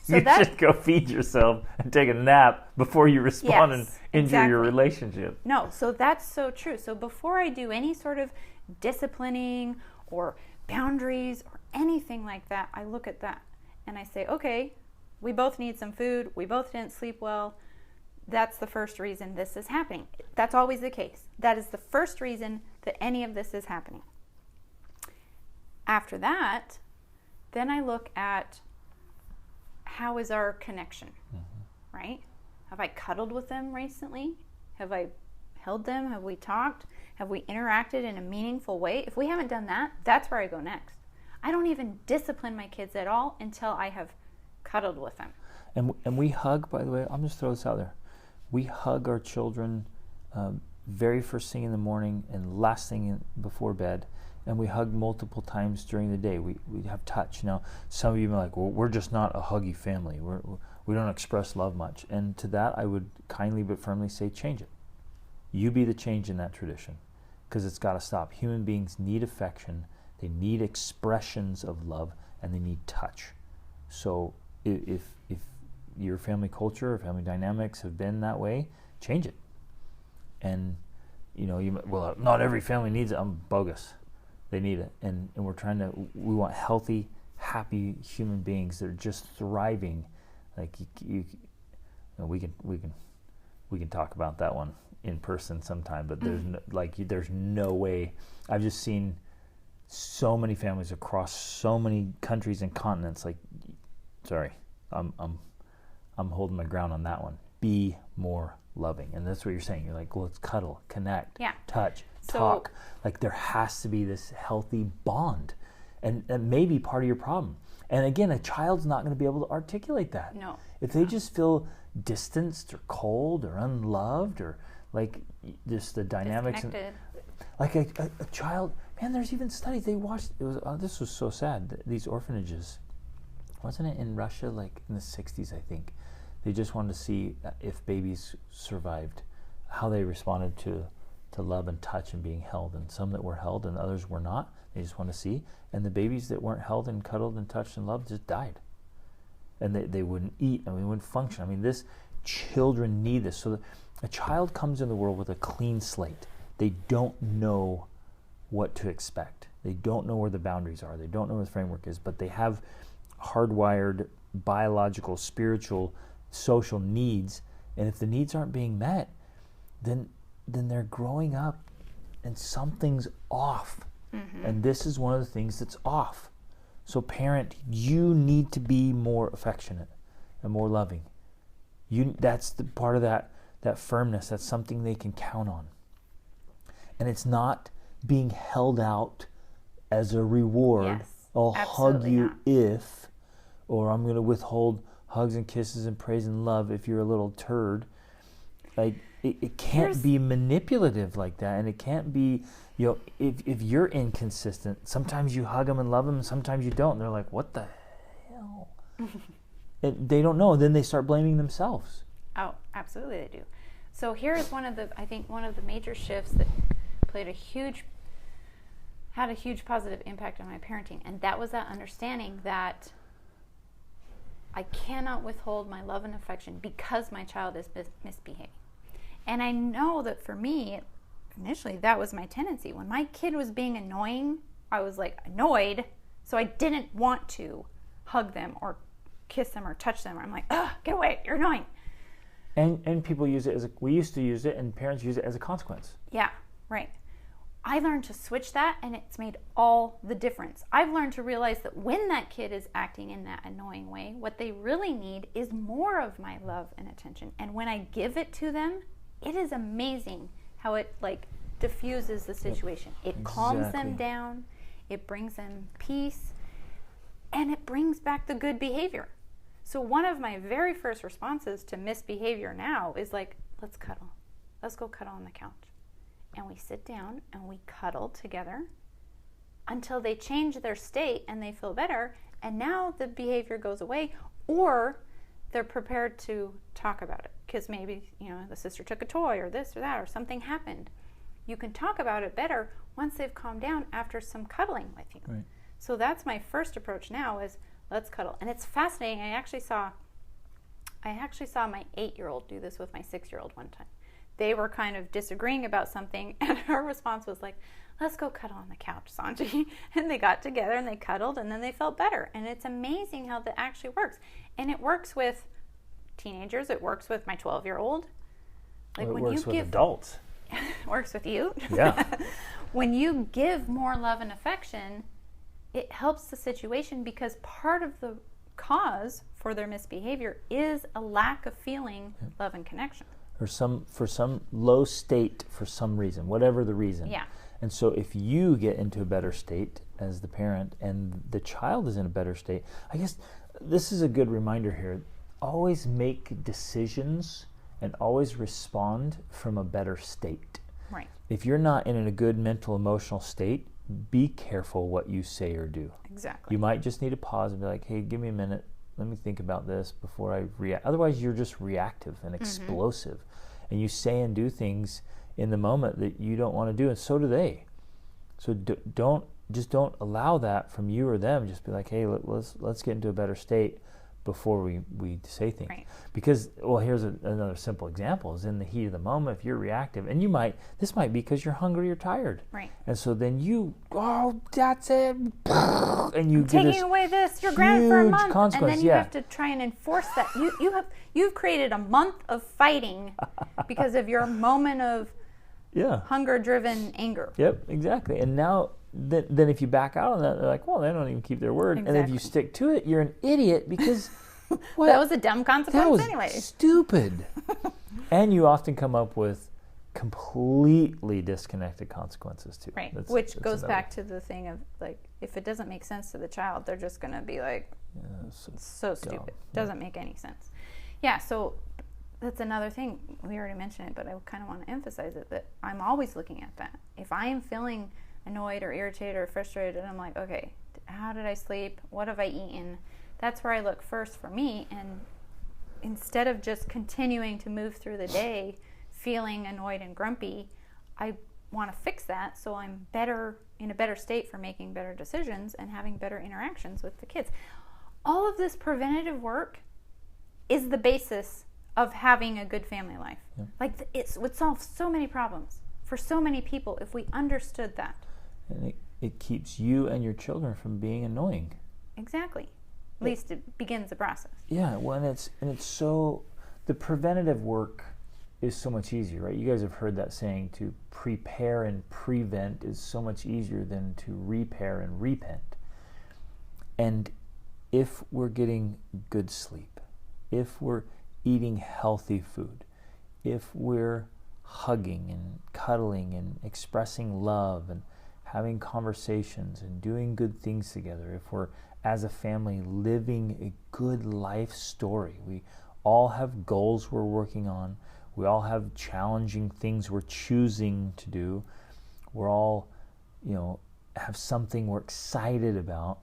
[SPEAKER 2] So you should go feed yourself and take a nap before you respond and injure your relationship.
[SPEAKER 1] No, so that's so true. So before I do any sort of disciplining or boundaries or anything like that, I look at that and I say, okay, we both need some food. We both didn't sleep well. That's the first reason this is happening. That's always the case. That is the first reason that any of this is happening. After that, then I look at how is our connection, right? Have I cuddled with them recently? Have I held them? Have we talked? Have we interacted in a meaningful way? If we haven't done that, that's where I go next. I don't even discipline my kids at all until I have cuddled with them.
[SPEAKER 2] And we hug, by the way, I'm just throw this out there. We hug our children very first thing in the morning and last thing before bed. And we hug multiple times during the day. We have touch. Now, some of you are like, well, we're just not a huggy family. We don't express love much. And to that, I would kindly but firmly say, change it. You be the change in that tradition, because it's got to stop. Human beings need affection. They need expressions of love, and they need touch. So if your family culture or family dynamics have been that way, change it. And, well, not every family needs it. I'm bogus. They need it, and we want healthy, happy human beings that are just thriving. Like we can talk about that one in person sometime, but there's no way. I've just seen so many families across so many countries and continents. I'm holding my ground on that one. Be more loving, and that's what you're saying. You're like, well, let's cuddle, connect, touch, talk. Like there has to be this healthy bond, and that may be part of your problem. And again, a child's not going to be able to articulate that.
[SPEAKER 1] No.
[SPEAKER 2] If they just feel distanced or cold or unloved or like just the dynamics, like a child. Man, there's even studies they watched. This was so sad. These orphanages, wasn't it in Russia, like in the 60s, I think. They just wanted to see if babies survived, how they responded to love and touch and being held, and some that were held and others were not. They just want to see. And the babies that weren't held and cuddled and touched and loved just died. And they wouldn't eat, and they wouldn't function. Children need this. So a child comes in the world with a clean slate. They don't know what to expect. They don't know where the boundaries are. They don't know where the framework is, but they have hardwired biological, spiritual, social needs. And if the needs aren't being met, then they're growing up and something's off. Mm-hmm. And this is one of the things that's off. So parent, you need to be more affectionate and more loving. That's the part of that firmness. That's something they can count on. And it's not being held out as a reward.
[SPEAKER 1] Yes,
[SPEAKER 2] I'll hug you or I'm going to withhold hugs and kisses and praise and love if you're a little turd. Like it can't be manipulative like that, and it can't be, if you're inconsistent, sometimes you hug them and love them, and sometimes you don't. And they're like, what the hell? And they don't know. Then they start blaming themselves.
[SPEAKER 1] Oh, absolutely they do. So here's one of the major shifts that had a huge positive impact on my parenting, and that was that understanding that I cannot withhold my love and affection because my child is misbehaving. And I know that for me, initially that was my tendency. When my kid was being annoying, I was like annoyed, so I didn't want to hug them or kiss them or touch them. I'm like, ugh, get away, you're annoying.
[SPEAKER 2] And people use it we used to use it, and parents use it as a consequence.
[SPEAKER 1] Yeah, right. I learned to switch that, and it's made all the difference. I've learned to realize that when that kid is acting in that annoying way, what they really need is more of my love and attention. And when I give it to them, it is amazing how it diffuses the situation. It calms them down, it brings them peace, and it brings back the good behavior. So one of my very first responses to misbehavior now is like, let's cuddle. Let's go cuddle on the couch. And we sit down and we cuddle together until they change their state and they feel better. And now the behavior goes away, or they're prepared to talk about it. Because maybe, the sister took a toy or this or that or something happened. You can talk about it better once they've calmed down after some cuddling with you.
[SPEAKER 2] Right.
[SPEAKER 1] So that's my first approach now is let's cuddle. And it's fascinating. I actually saw my 8-year-old do this with my 6-year-old one time. They were kind of disagreeing about something, and her response was like, let's go cuddle on the couch, Sanji. And they got together and they cuddled, and then they felt better. And it's amazing how that actually works. And it works with teenagers. It works with my 12-year-old.
[SPEAKER 2] It works with adults.
[SPEAKER 1] It works with you.
[SPEAKER 2] Yeah.
[SPEAKER 1] When you give more love and affection, it helps the situation, because part of the cause for their misbehavior is a lack of feeling love and connection.
[SPEAKER 2] Or for some low state for some reason, whatever the reason.
[SPEAKER 1] Yeah.
[SPEAKER 2] And so if you get into a better state as the parent and the child is in a better state, I guess this is a good reminder here. Always make decisions and always respond from a better state.
[SPEAKER 1] Right.
[SPEAKER 2] If you're not in a good mental, emotional state, be careful what you say or do.
[SPEAKER 1] Exactly.
[SPEAKER 2] You might just need to pause and be like, hey, give me a minute. Let me think about this before I react. Otherwise, you're just reactive and explosive. And you say and do things in the moment that you don't want to do, and so do they. So don't allow that from you or them. Just be like, hey, let's get into a better state before we say things.
[SPEAKER 1] Right.
[SPEAKER 2] Because, well, here's another simple example, is in the heat of the moment, if you're reactive, and this might be because you're hungry or tired.
[SPEAKER 1] Right.
[SPEAKER 2] And so then that's it, and you get
[SPEAKER 1] taking away this, you're grounded for a month, and then you
[SPEAKER 2] yeah.
[SPEAKER 1] have to try and enforce that. You've created a month of fighting because of your moment of hunger-driven anger.
[SPEAKER 2] Yep, exactly. And now, then if you back out on that, they're like, well, they don't even keep their word.
[SPEAKER 1] Exactly.
[SPEAKER 2] And if you stick to it, you're an idiot because
[SPEAKER 1] that was a dumb consequence
[SPEAKER 2] that was
[SPEAKER 1] anyway.
[SPEAKER 2] Stupid. And you often come up with completely disconnected consequences too.
[SPEAKER 1] Right. Which goes back to the thing of, like, if it doesn't make sense to the child, they're just going to be like, so stupid. Doesn't make any sense. Yeah, so that's another thing. We already mentioned it, but I kind of want to emphasize it, that I'm always looking at that. If I am feeling annoyed or irritated or frustrated, I'm like, okay, how did I sleep? What have I eaten? That's where I look first for me. And instead of just continuing to move through the day feeling annoyed and grumpy, I want to fix that so I'm in a better state for making better decisions and having better interactions with the kids. All of this preventative work is the basis of having a good family life. Yeah. Like, it would solve so many problems for so many people if we understood that.
[SPEAKER 2] And it keeps you and your children from being annoying.
[SPEAKER 1] Exactly. At least it begins the process.
[SPEAKER 2] Yeah, well, and it's so, the preventative work is so much easier, right? You guys have heard that saying, to prepare and prevent is so much easier than to repair and repent. And if we're getting good sleep, if we're eating healthy food, if we're hugging and cuddling and expressing love and having conversations and doing good things together, if we're, as a family, living a good life story, we all have goals we're working on, we all have challenging things we're choosing to do, we're all, have something we're excited about,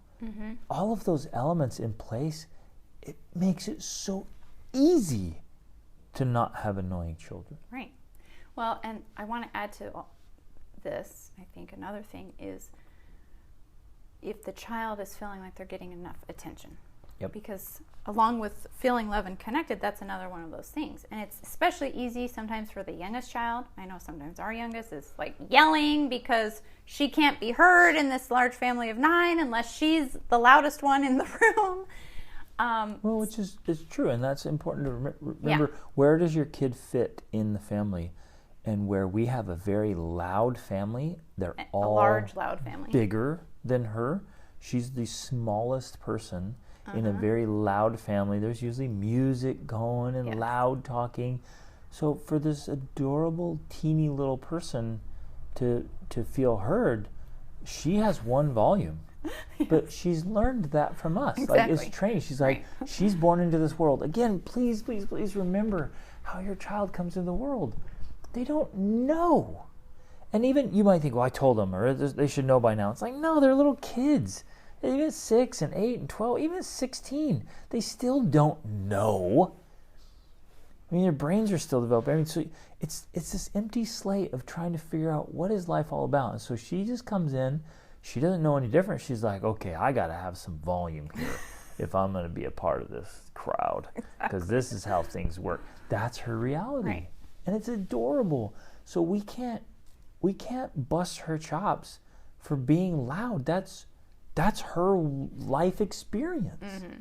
[SPEAKER 2] all of those elements in place, it makes it so easy to not have annoying children.
[SPEAKER 1] Right. Well, and I want to add to this, I think another thing is if the child is feeling like they're getting enough attention.
[SPEAKER 2] Yep.
[SPEAKER 1] Because along with feeling loved and connected, that's another one of those things. And it's especially easy sometimes for the youngest child. I know sometimes our youngest is like yelling because she can't be heard in this large family of 9 unless she's the loudest one in the room.
[SPEAKER 2] Well, which is true, and that's important to remember. Yeah. Where does your kid fit in the family? And where we have a very loud family, they're all
[SPEAKER 1] a large, loud family,
[SPEAKER 2] bigger than her. She's the smallest person in a very loud family. There's usually music going and loud talking. So for this adorable, teeny little person to feel heard, she has one volume. But she's learned that from us.
[SPEAKER 1] Exactly.
[SPEAKER 2] Like, it's trained. She's like, she's born into this world. Again, please, please, please remember how your child comes into the world. They don't know. And even, you might think, well, I told them, or they should know by now. It's like, no, they're little kids. Even 6 and 8 and 12, even 16, they still don't know. I mean, their brains are still developing. I mean, so it's this empty slate of trying to figure out what is life all about. And so she just comes in. She doesn't know any different. She's like, okay, I got to have some volume here if I'm going to be a part of this crowd, because this is how things work. That's her reality.
[SPEAKER 1] Right.
[SPEAKER 2] And it's adorable. So we can't bust her chops for being loud. That's her life experience. Mm-hmm.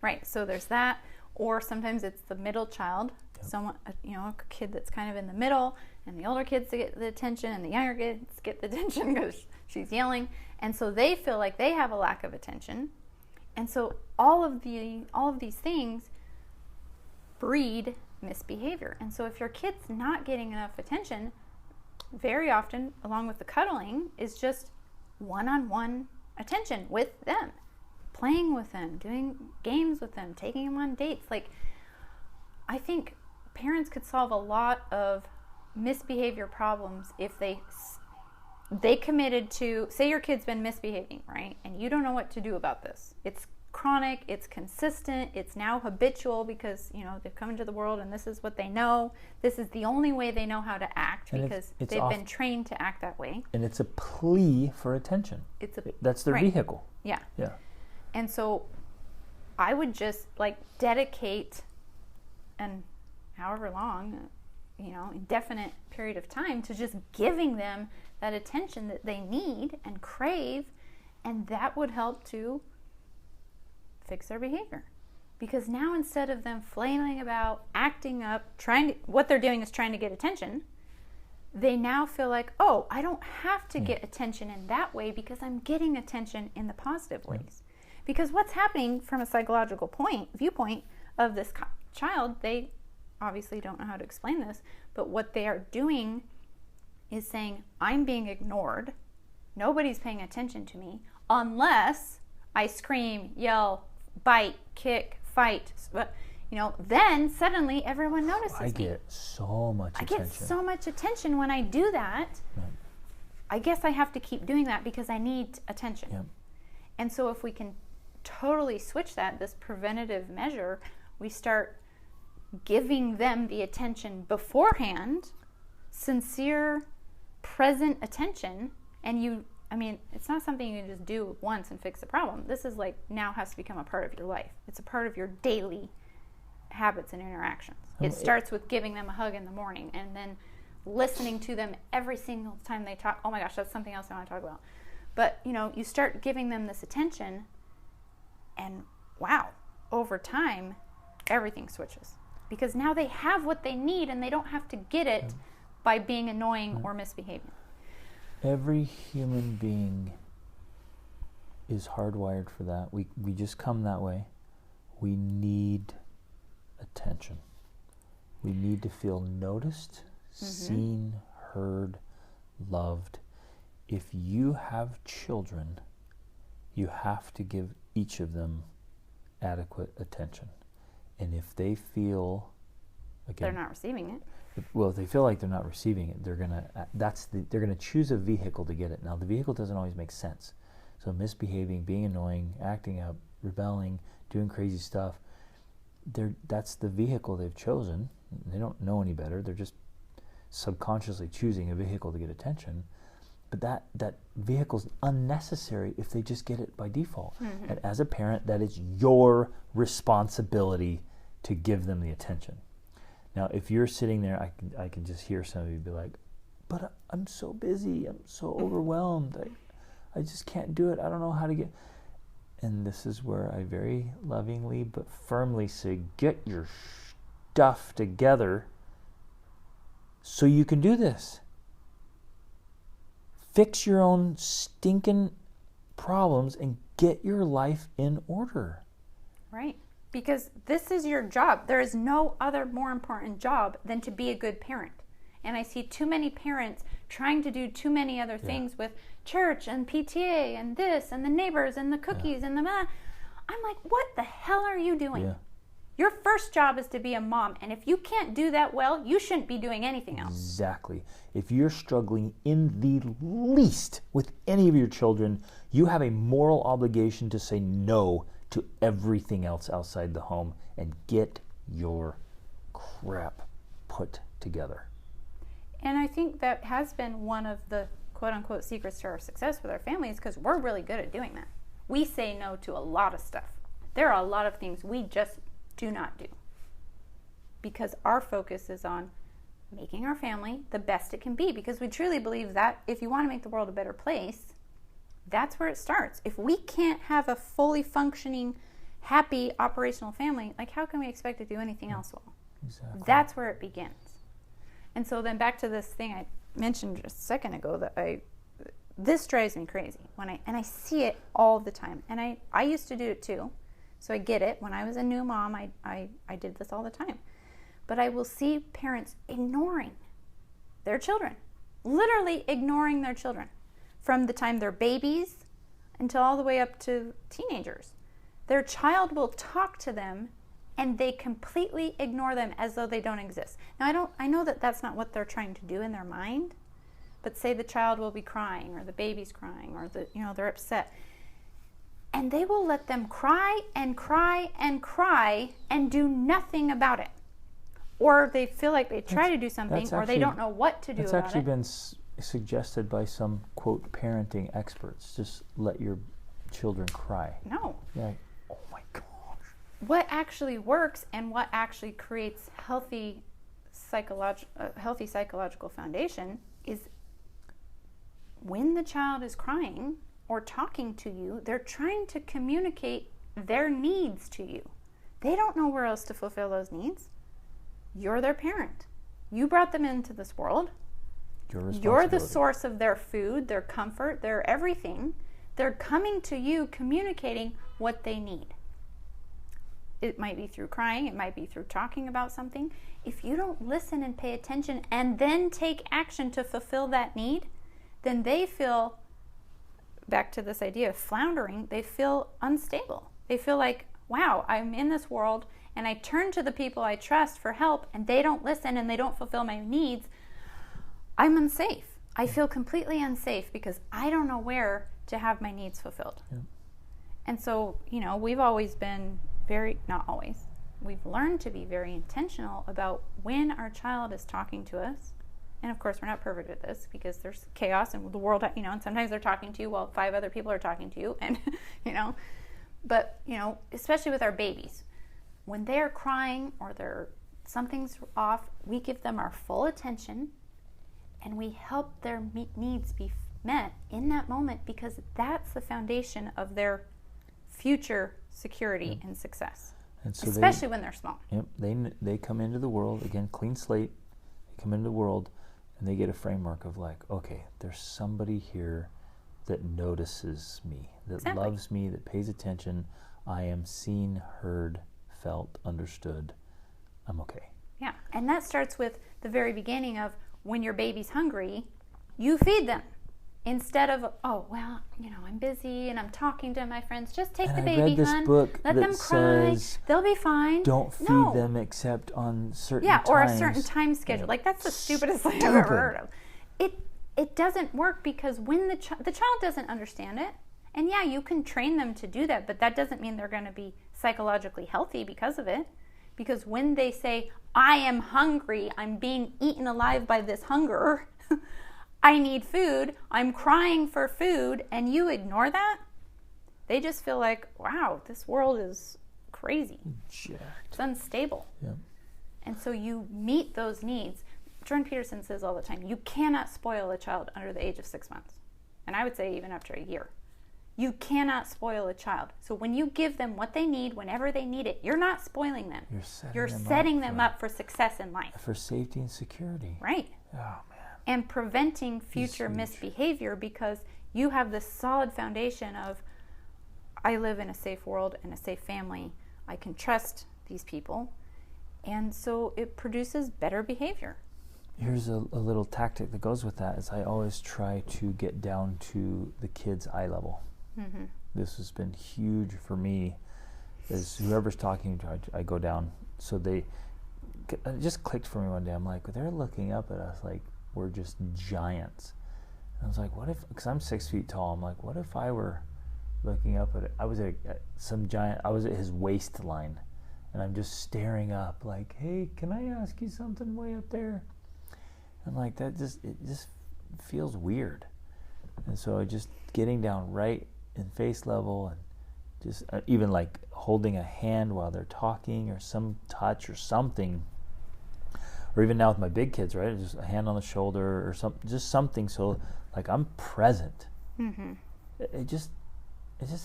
[SPEAKER 1] Right. So there's that. Or sometimes it's the middle child, someone, a kid that's kind of in the middle, and the older kids get the attention, and the younger kids get the attention because she's yelling, and so they feel like they have a lack of attention, And so all of these things breed misbehavior. And so if your kid's not getting enough attention, very often, along with the cuddling, is just one-on-one attention with them, playing with them, doing games with them, taking them on dates. Like, I think parents could solve a lot of misbehavior problems if they committed to, say your kid's been misbehaving, right? And you don't know what to do about this. It's chronic, it's consistent, it's now habitual because, they've come into the world and this is what they know. This is the only way they know how to act because they've been trained to act that way.
[SPEAKER 2] And it's a plea for attention. That's their vehicle.
[SPEAKER 1] Yeah.
[SPEAKER 2] Yeah.
[SPEAKER 1] And so I would just dedicate and however long, indefinite period of time to just giving them that attention that they need and crave, and that would help to fix their behavior. Because now instead of them flailing about, acting up, what they're doing is trying to get attention, they now feel like, oh, I don't have to get attention in that way because I'm getting attention in the positive ways. Because what's happening from a psychological viewpoint of this child, they obviously don't know how to explain this, but what they are doing is saying, I'm being ignored, nobody's paying attention to me, unless I scream, yell, bite, kick, fight, then suddenly everyone notices me.
[SPEAKER 2] I get so much attention.
[SPEAKER 1] I get so much attention when I do that. Right. I guess I have to keep doing that because I need attention. Yep. And so if we can totally switch this preventative measure, we start giving them the attention beforehand, sincere, present attention, and it's not something you can just do once and fix the problem. This is now has to become a part of your life. It's a part of your daily habits and interactions. It starts with giving them a hug in the morning and then listening to them every single time they talk. Oh my gosh, that's something else I want to talk about. But, you start giving them this attention, and wow, over time, everything switches. Because now they have what they need and they don't have to get it by being annoying or misbehaving.
[SPEAKER 2] Every human being is hardwired for that. We just come that way. We need attention. We need to feel noticed, seen, heard, loved. If you have children, you have to give each of them adequate attention. And if they feel,
[SPEAKER 1] they're not receiving it.
[SPEAKER 2] Well, if they feel like they're not receiving it, they're gonna choose a vehicle to get it. Now, the vehicle doesn't always make sense. So misbehaving, being annoying, acting up, rebelling, doing crazy stuff, that's the vehicle they've chosen. They don't know any better. They're just subconsciously choosing a vehicle to get attention. But that vehicle's unnecessary if they just get it by default. And as a parent, that is your responsibility to give them the attention. Now, if you're sitting there, I can just hear some of you be like, but I'm so busy, I'm so overwhelmed, I just can't do it, I don't know how to get... And this is where I very lovingly but firmly say, get your stuff together so you can do this. Fix your own stinking problems and get your life in order.
[SPEAKER 1] Right. Because this is your job. There is no other more important job than to be a good parent. And I see too many parents trying to do too many other things with church and PTA and this and the neighbors and the cookies and the... I'm like, what the hell are you doing? Yeah. Your first job is to be a mom. And if you can't do that well, you shouldn't be doing anything else.
[SPEAKER 2] Exactly. If you're struggling in the least with any of your children, you have a moral obligation to say no to everything else outside the home and get your crap put together.
[SPEAKER 1] And I think that has been one of the quote-unquote secrets to our success with our families, because we're really good at doing that. We say no to a lot of stuff. There are a lot of things we just do not do because our focus is on making our family the best it can be, because we truly believe that if you want to make the world a better place, that's where it starts. If we can't have a fully functioning, happy, operational family, how can we expect to do anything else well?
[SPEAKER 2] Exactly.
[SPEAKER 1] That's where it begins. And so then back to this thing I mentioned just a second ago that I this drives me crazy when I see it all the time. And I used to do it too. So I get it. When I was a new mom, I did this all the time. But I will see parents ignoring their children, literally ignoring their children from the time they're babies until all the way up to teenagers. Their child will talk to them and they completely ignore them as though they don't exist. Now, I know that that's not what they're trying to do in their mind, but say the child will be crying or the baby's crying or they're upset. And they will let them cry and cry and cry and do nothing about it. Or they feel like they try to do something or they don't know what to do about it.
[SPEAKER 2] That's actually been suggested by some, quote, parenting experts. Just let your children cry.
[SPEAKER 1] No.
[SPEAKER 2] Yeah. Oh my gosh.
[SPEAKER 1] What actually works and what actually creates healthy psychological foundation is when the child is crying or talking to you, they're trying to communicate their needs to you. They don't know where else to fulfill those needs. You're their parent. You brought them into this world. You're the source of their food, their comfort, their everything. They're coming to you communicating what they need. It might be through crying. It might be through talking about something. If you don't listen and pay attention and then take action to fulfill that need, then they feel, back to this idea of floundering, they feel unstable. They feel like, wow, I'm in this world and I turn to the people I trust for help and they don't listen and they don't fulfill my needs. I'm unsafe. I feel completely unsafe because I don't know where to have my needs fulfilled. Yeah. And so, we've always been not always, we've learned to be very intentional about when our child is talking to us. And of course, we're not perfect at this because there's chaos in the world, and sometimes they're talking to you while 5 other people are talking to you. And, but, especially with our babies, when they're crying or something's off, we give them our full attention and we help their needs be met in that moment because that's the foundation of their future security and success, and so especially when they're small.
[SPEAKER 2] Yep, they come into the world, again, clean slate. They come into the world and they get a framework of like, okay, there's somebody here that notices me, that loves me, that pays attention. I am seen, heard, felt, understood. I'm okay.
[SPEAKER 1] Yeah, and that starts with the very beginning of when your baby's hungry, you feed them. Instead of, I'm busy and I'm talking to my friends. Just take the baby, hon. Let them cry. They'll be fine.
[SPEAKER 2] Don't feed them except on certain times.
[SPEAKER 1] Yeah, or a certain time schedule. Yeah. Like, that's the stupidest thing I've ever heard of. It doesn't work because when the child doesn't understand it, and yeah, you can train them to do that, but that doesn't mean they're going to be psychologically healthy because of it. Because when they say, I am hungry, I'm being eaten alive by this hunger, I need food, I'm crying for food, and you ignore that, they just feel like, wow, this world is crazy.
[SPEAKER 2] Jacked.
[SPEAKER 1] It's unstable.
[SPEAKER 2] Yeah.
[SPEAKER 1] And so you meet those needs. Jordan Peterson says all the time, you cannot spoil a child under the age of 6 months. And I would say even after a year. You cannot spoil a child. So when you give them what they need, whenever they need it, you're not spoiling them. You're setting them up for success in life.
[SPEAKER 2] For safety and security.
[SPEAKER 1] Right.
[SPEAKER 2] Oh, man.
[SPEAKER 1] And preventing future misbehavior because you have this solid foundation of, I live in a safe world and a safe family. I can trust these people. And so it produces better behavior.
[SPEAKER 2] Here's a little tactic that goes with that is I always try to get down to the kid's eye level. Mm-hmm. This has been huge for me. Is whoever's talking to, I go down. So it just clicked for me one day. I'm like, they're looking up at us like we're just giants. And I was like, what if, because I'm 6 feet tall, I'm like, what if I were looking up at I was at some giant, I was at his waistline, and I'm just staring up like, hey, can I ask you something way up there? And like it just feels weird. And so just getting down right in face level and just even like holding a hand while they're talking or some touch or something, or even now with my big kids, right? Just a hand on the shoulder or just something. So like I'm present. Mm-hmm. It just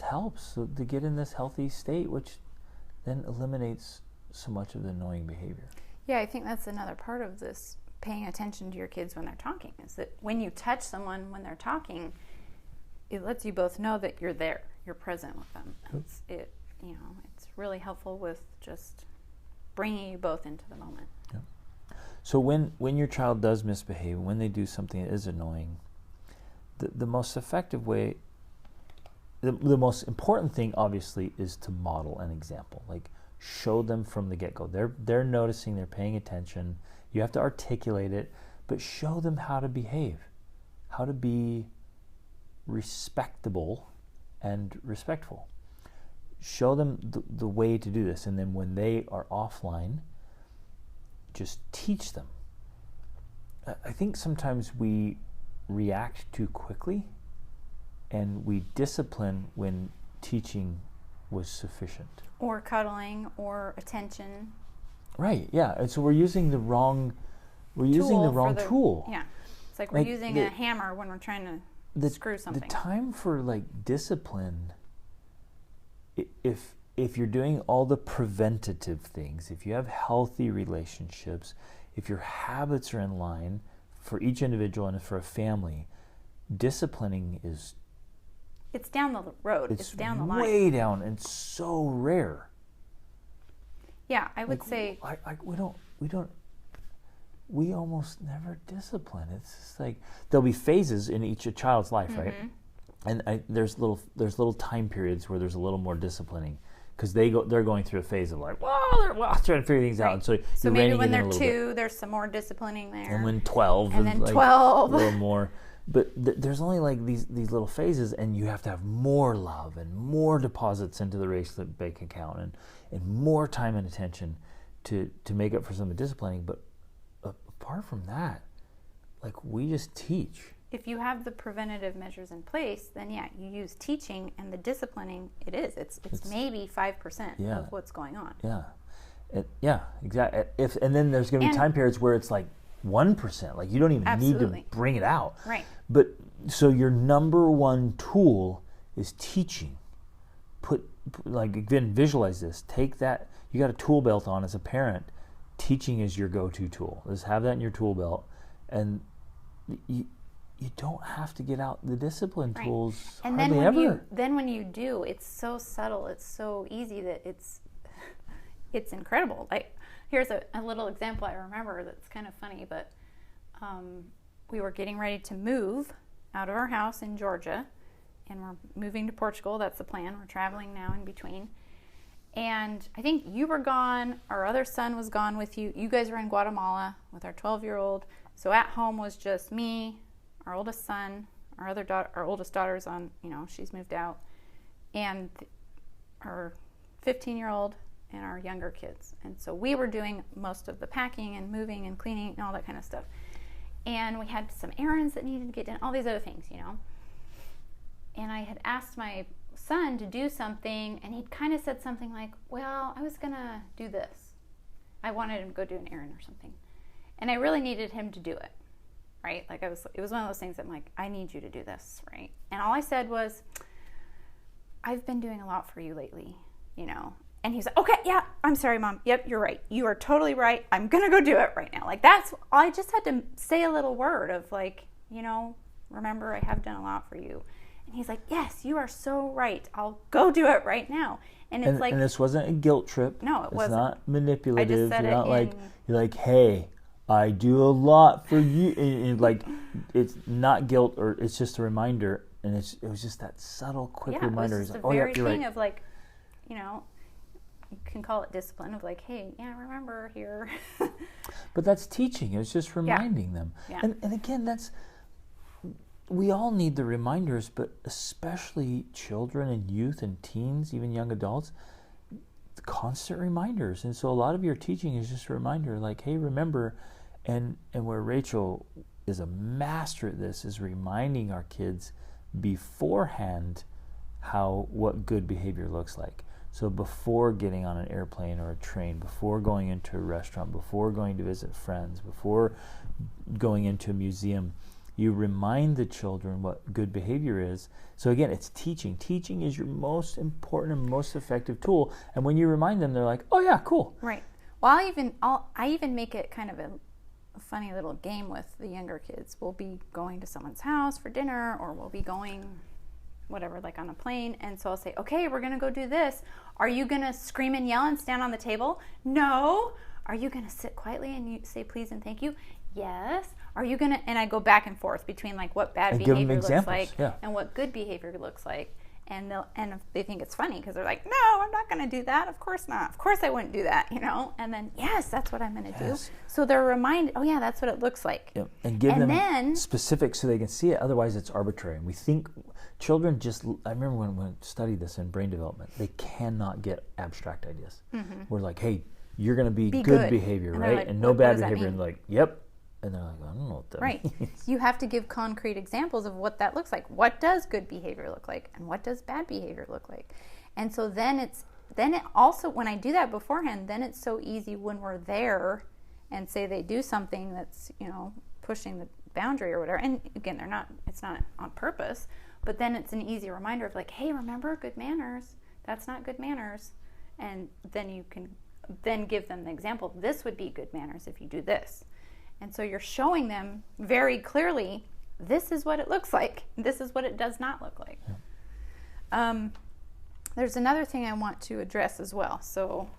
[SPEAKER 2] helps to get in this healthy state, which then eliminates so much of the annoying behavior.
[SPEAKER 1] Yeah, I think that's another part of this, paying attention to your kids when they're talking, is that when you touch someone when they're talking, it lets you both know that you're there, you're present with them. It's really helpful with just bringing you both into the moment.
[SPEAKER 2] Yeah. So when your child does misbehave, when they do something that is annoying, the most effective way, the most important thing, obviously, is to model an example. Like, show them from the get-go. They're noticing, they're paying attention. You have to articulate it, but show them how to behave, how to be respectable and respectful. Show them the way to do this, and then when they are offline, just teach them. I think sometimes we react too quickly, and we discipline when teaching was sufficient.
[SPEAKER 1] Or cuddling, or attention.
[SPEAKER 2] Right, yeah. And so we're using the wrong tool.
[SPEAKER 1] Yeah. It's like we're using a hammer when we're trying to screw something.
[SPEAKER 2] The time for discipline, if you're doing all the preventative things, if you have healthy relationships, if your habits are in line for each individual and for a family, disciplining is...
[SPEAKER 1] It's down the road. It's down the line.
[SPEAKER 2] It's way down and so rare.
[SPEAKER 1] Yeah, I would say...
[SPEAKER 2] We almost never discipline. It's just like, there'll be phases in each child's life, right? And there's little time periods where there's a little more disciplining, because they're going through a phase of like, they're trying to figure things out. And so
[SPEAKER 1] maybe when they're 2, there's some more disciplining there.
[SPEAKER 2] And when 12,
[SPEAKER 1] and then 12,
[SPEAKER 2] a little more. But there's only like these little phases, and you have to have more love and more deposits into the Racelet bank account, and more time and attention to make up for some of the disciplining. But apart from that, like, we just teach.
[SPEAKER 1] If you have the preventative measures in place, then you use teaching, and the disciplining, it's maybe 5% of what's going on.
[SPEAKER 2] Yeah, exactly. And then there's going to be time periods where it's like 1%. Like, you don't even need to bring it out.
[SPEAKER 1] Right.
[SPEAKER 2] But so your number one tool is teaching. Again, visualize this. Take that. You got a tool belt on as a parent. Teaching is your go-to tool. Just have that in your tool belt, and you don't have to get out the discipline tools hardly ever.
[SPEAKER 1] Then when you do, it's so subtle, it's so easy that it's incredible. Like, here's a little example I remember that's kind of funny, but we were getting ready to move out of our house in Georgia, and we're moving to Portugal. That's the plan. We're traveling now in between. And I think you were gone. Our other son was gone with you. You guys were in Guatemala with our 12-year-old. So at home was just me, our oldest son, our oldest daughter's on, she's moved out, and our 15-year-old and our younger kids. And so we were doing most of the packing and moving and cleaning and all that kind of stuff. And we had some errands that needed to get done, all these other things, And I had asked my son to do something, and he'd kind of said something like, well, I was gonna do this. I wanted him to go do an errand or something, and I really needed him to do it, right? Like, it was one of those things that I'm like, I need you to do this, right? And all I said was, I've been doing a lot for you lately, and he's like, okay, yeah, I'm sorry, Mom, yep, you're right, you are totally right, I'm gonna go do it right now. Like, I just had to say a little word of like, remember, I have done a lot for you. And he's like, yes, you are so right. I'll go do it right now. And it's like... And
[SPEAKER 2] this wasn't a guilt trip.
[SPEAKER 1] No, it wasn't.
[SPEAKER 2] It's not manipulative.
[SPEAKER 1] I just said
[SPEAKER 2] You're like, hey, I do a lot for you. And like, it's not guilt, or it's just a reminder. And it was just that subtle, quick reminder.
[SPEAKER 1] It was just the very thing of like, you can call it discipline of like, hey, remember here.
[SPEAKER 2] But that's teaching. It's just reminding them.
[SPEAKER 1] Yeah.
[SPEAKER 2] And again, we all need the reminders, but especially children and youth and teens, even young adults, constant reminders. And so a lot of your teaching is just a reminder, like, hey, remember. And where Rachel is a master at this is reminding our kids beforehand what good behavior looks like. So before getting on an airplane or a train, before going into a restaurant, before going to visit friends, before going into a museum, you remind the children what good behavior is. So again, it's teaching. Teaching is your most important and most effective tool. And when you remind them, they're like, oh yeah, cool.
[SPEAKER 1] Right. Well, I even make it kind of a funny little game with the younger kids. We'll be going to someone's house for dinner, or we'll be going whatever, like on a plane. And so I'll say, okay, we're going to go do this. Are you going to scream and yell and stand on the table? No. Are you going to sit quietly and you say please and thank you? Yes. Are you going to, and I go back and forth between like what bad behavior looks like and what good behavior looks like. And if they think it's funny because they're like, no, I'm not going to do that. Of course not. Of course I wouldn't do that, And then, yes, that's what I'm going to do. So they're reminded, oh, yeah, that's what it looks like.
[SPEAKER 2] Yep. And give them specifics so they can see it. Otherwise, it's arbitrary. And we think children I remember when we studied this in brain development, they cannot get abstract ideas. Mm-hmm. We're like, hey, you're going to be good behavior, right? Like, and no bad behavior. And like, yep. And they're like, I don't know what that means.
[SPEAKER 1] You have to give concrete examples of what that looks like. What does good behavior look like? And what does bad behavior look like? And so then it also, when I do that beforehand, then it's so easy when we're there and say they do something that's, pushing the boundary or whatever. And again, it's not on purpose, but then it's an easy reminder of like, hey, remember good manners. That's not good manners. And then you can then give them the example. This would be good manners if you do this. And so you're showing them very clearly, this is what it looks like. This is what it does not look like. Yeah. There's another thing I want to address as well. So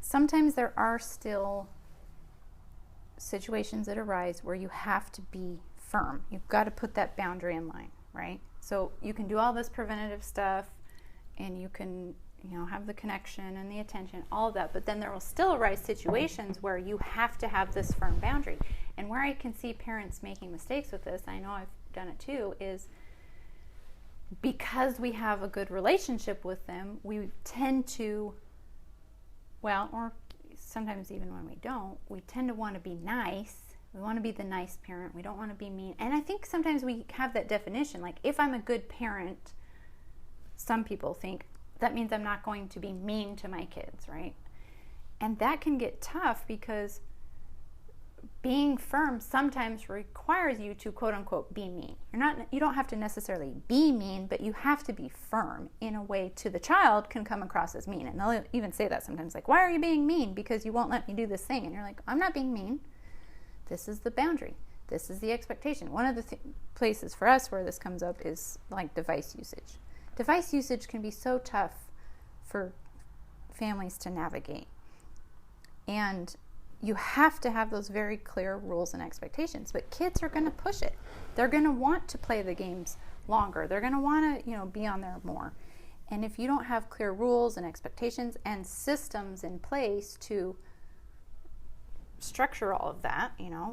[SPEAKER 1] sometimes there are still situations that arise where you have to be firm. You've got to put that boundary in line, right? So you can do all this preventative stuff and you can have the connection and the attention, all of that, but then there will still arise situations where you have to have this firm boundary. And where I can see parents making mistakes with this, I know I've done it too, is because we have a good relationship with them, we tend to, or sometimes even when we don't, we tend to want to be nice. We want to be the nice parent. We don't want to be mean. And I think sometimes we have that definition, like if I'm a good parent, some people think, that means I'm not going to be mean to my kids, right? And that can get tough because being firm sometimes requires you to quote unquote be mean. You don't have to necessarily be mean, but you have to be firm in a way to the child can come across as mean. And they'll even say that sometimes, like, why are you being mean? Because you won't let me do this thing. And you're like, I'm not being mean. This is the boundary. This is the expectation. One of the places for us where this comes up is like device usage. Device usage can be so tough for families to navigate. And you have to have those very clear rules and expectations. But kids are going to push it. They're going to want to play the games longer. They're going to want to, be on there more. And if you don't have clear rules and expectations and systems in place to structure all of that,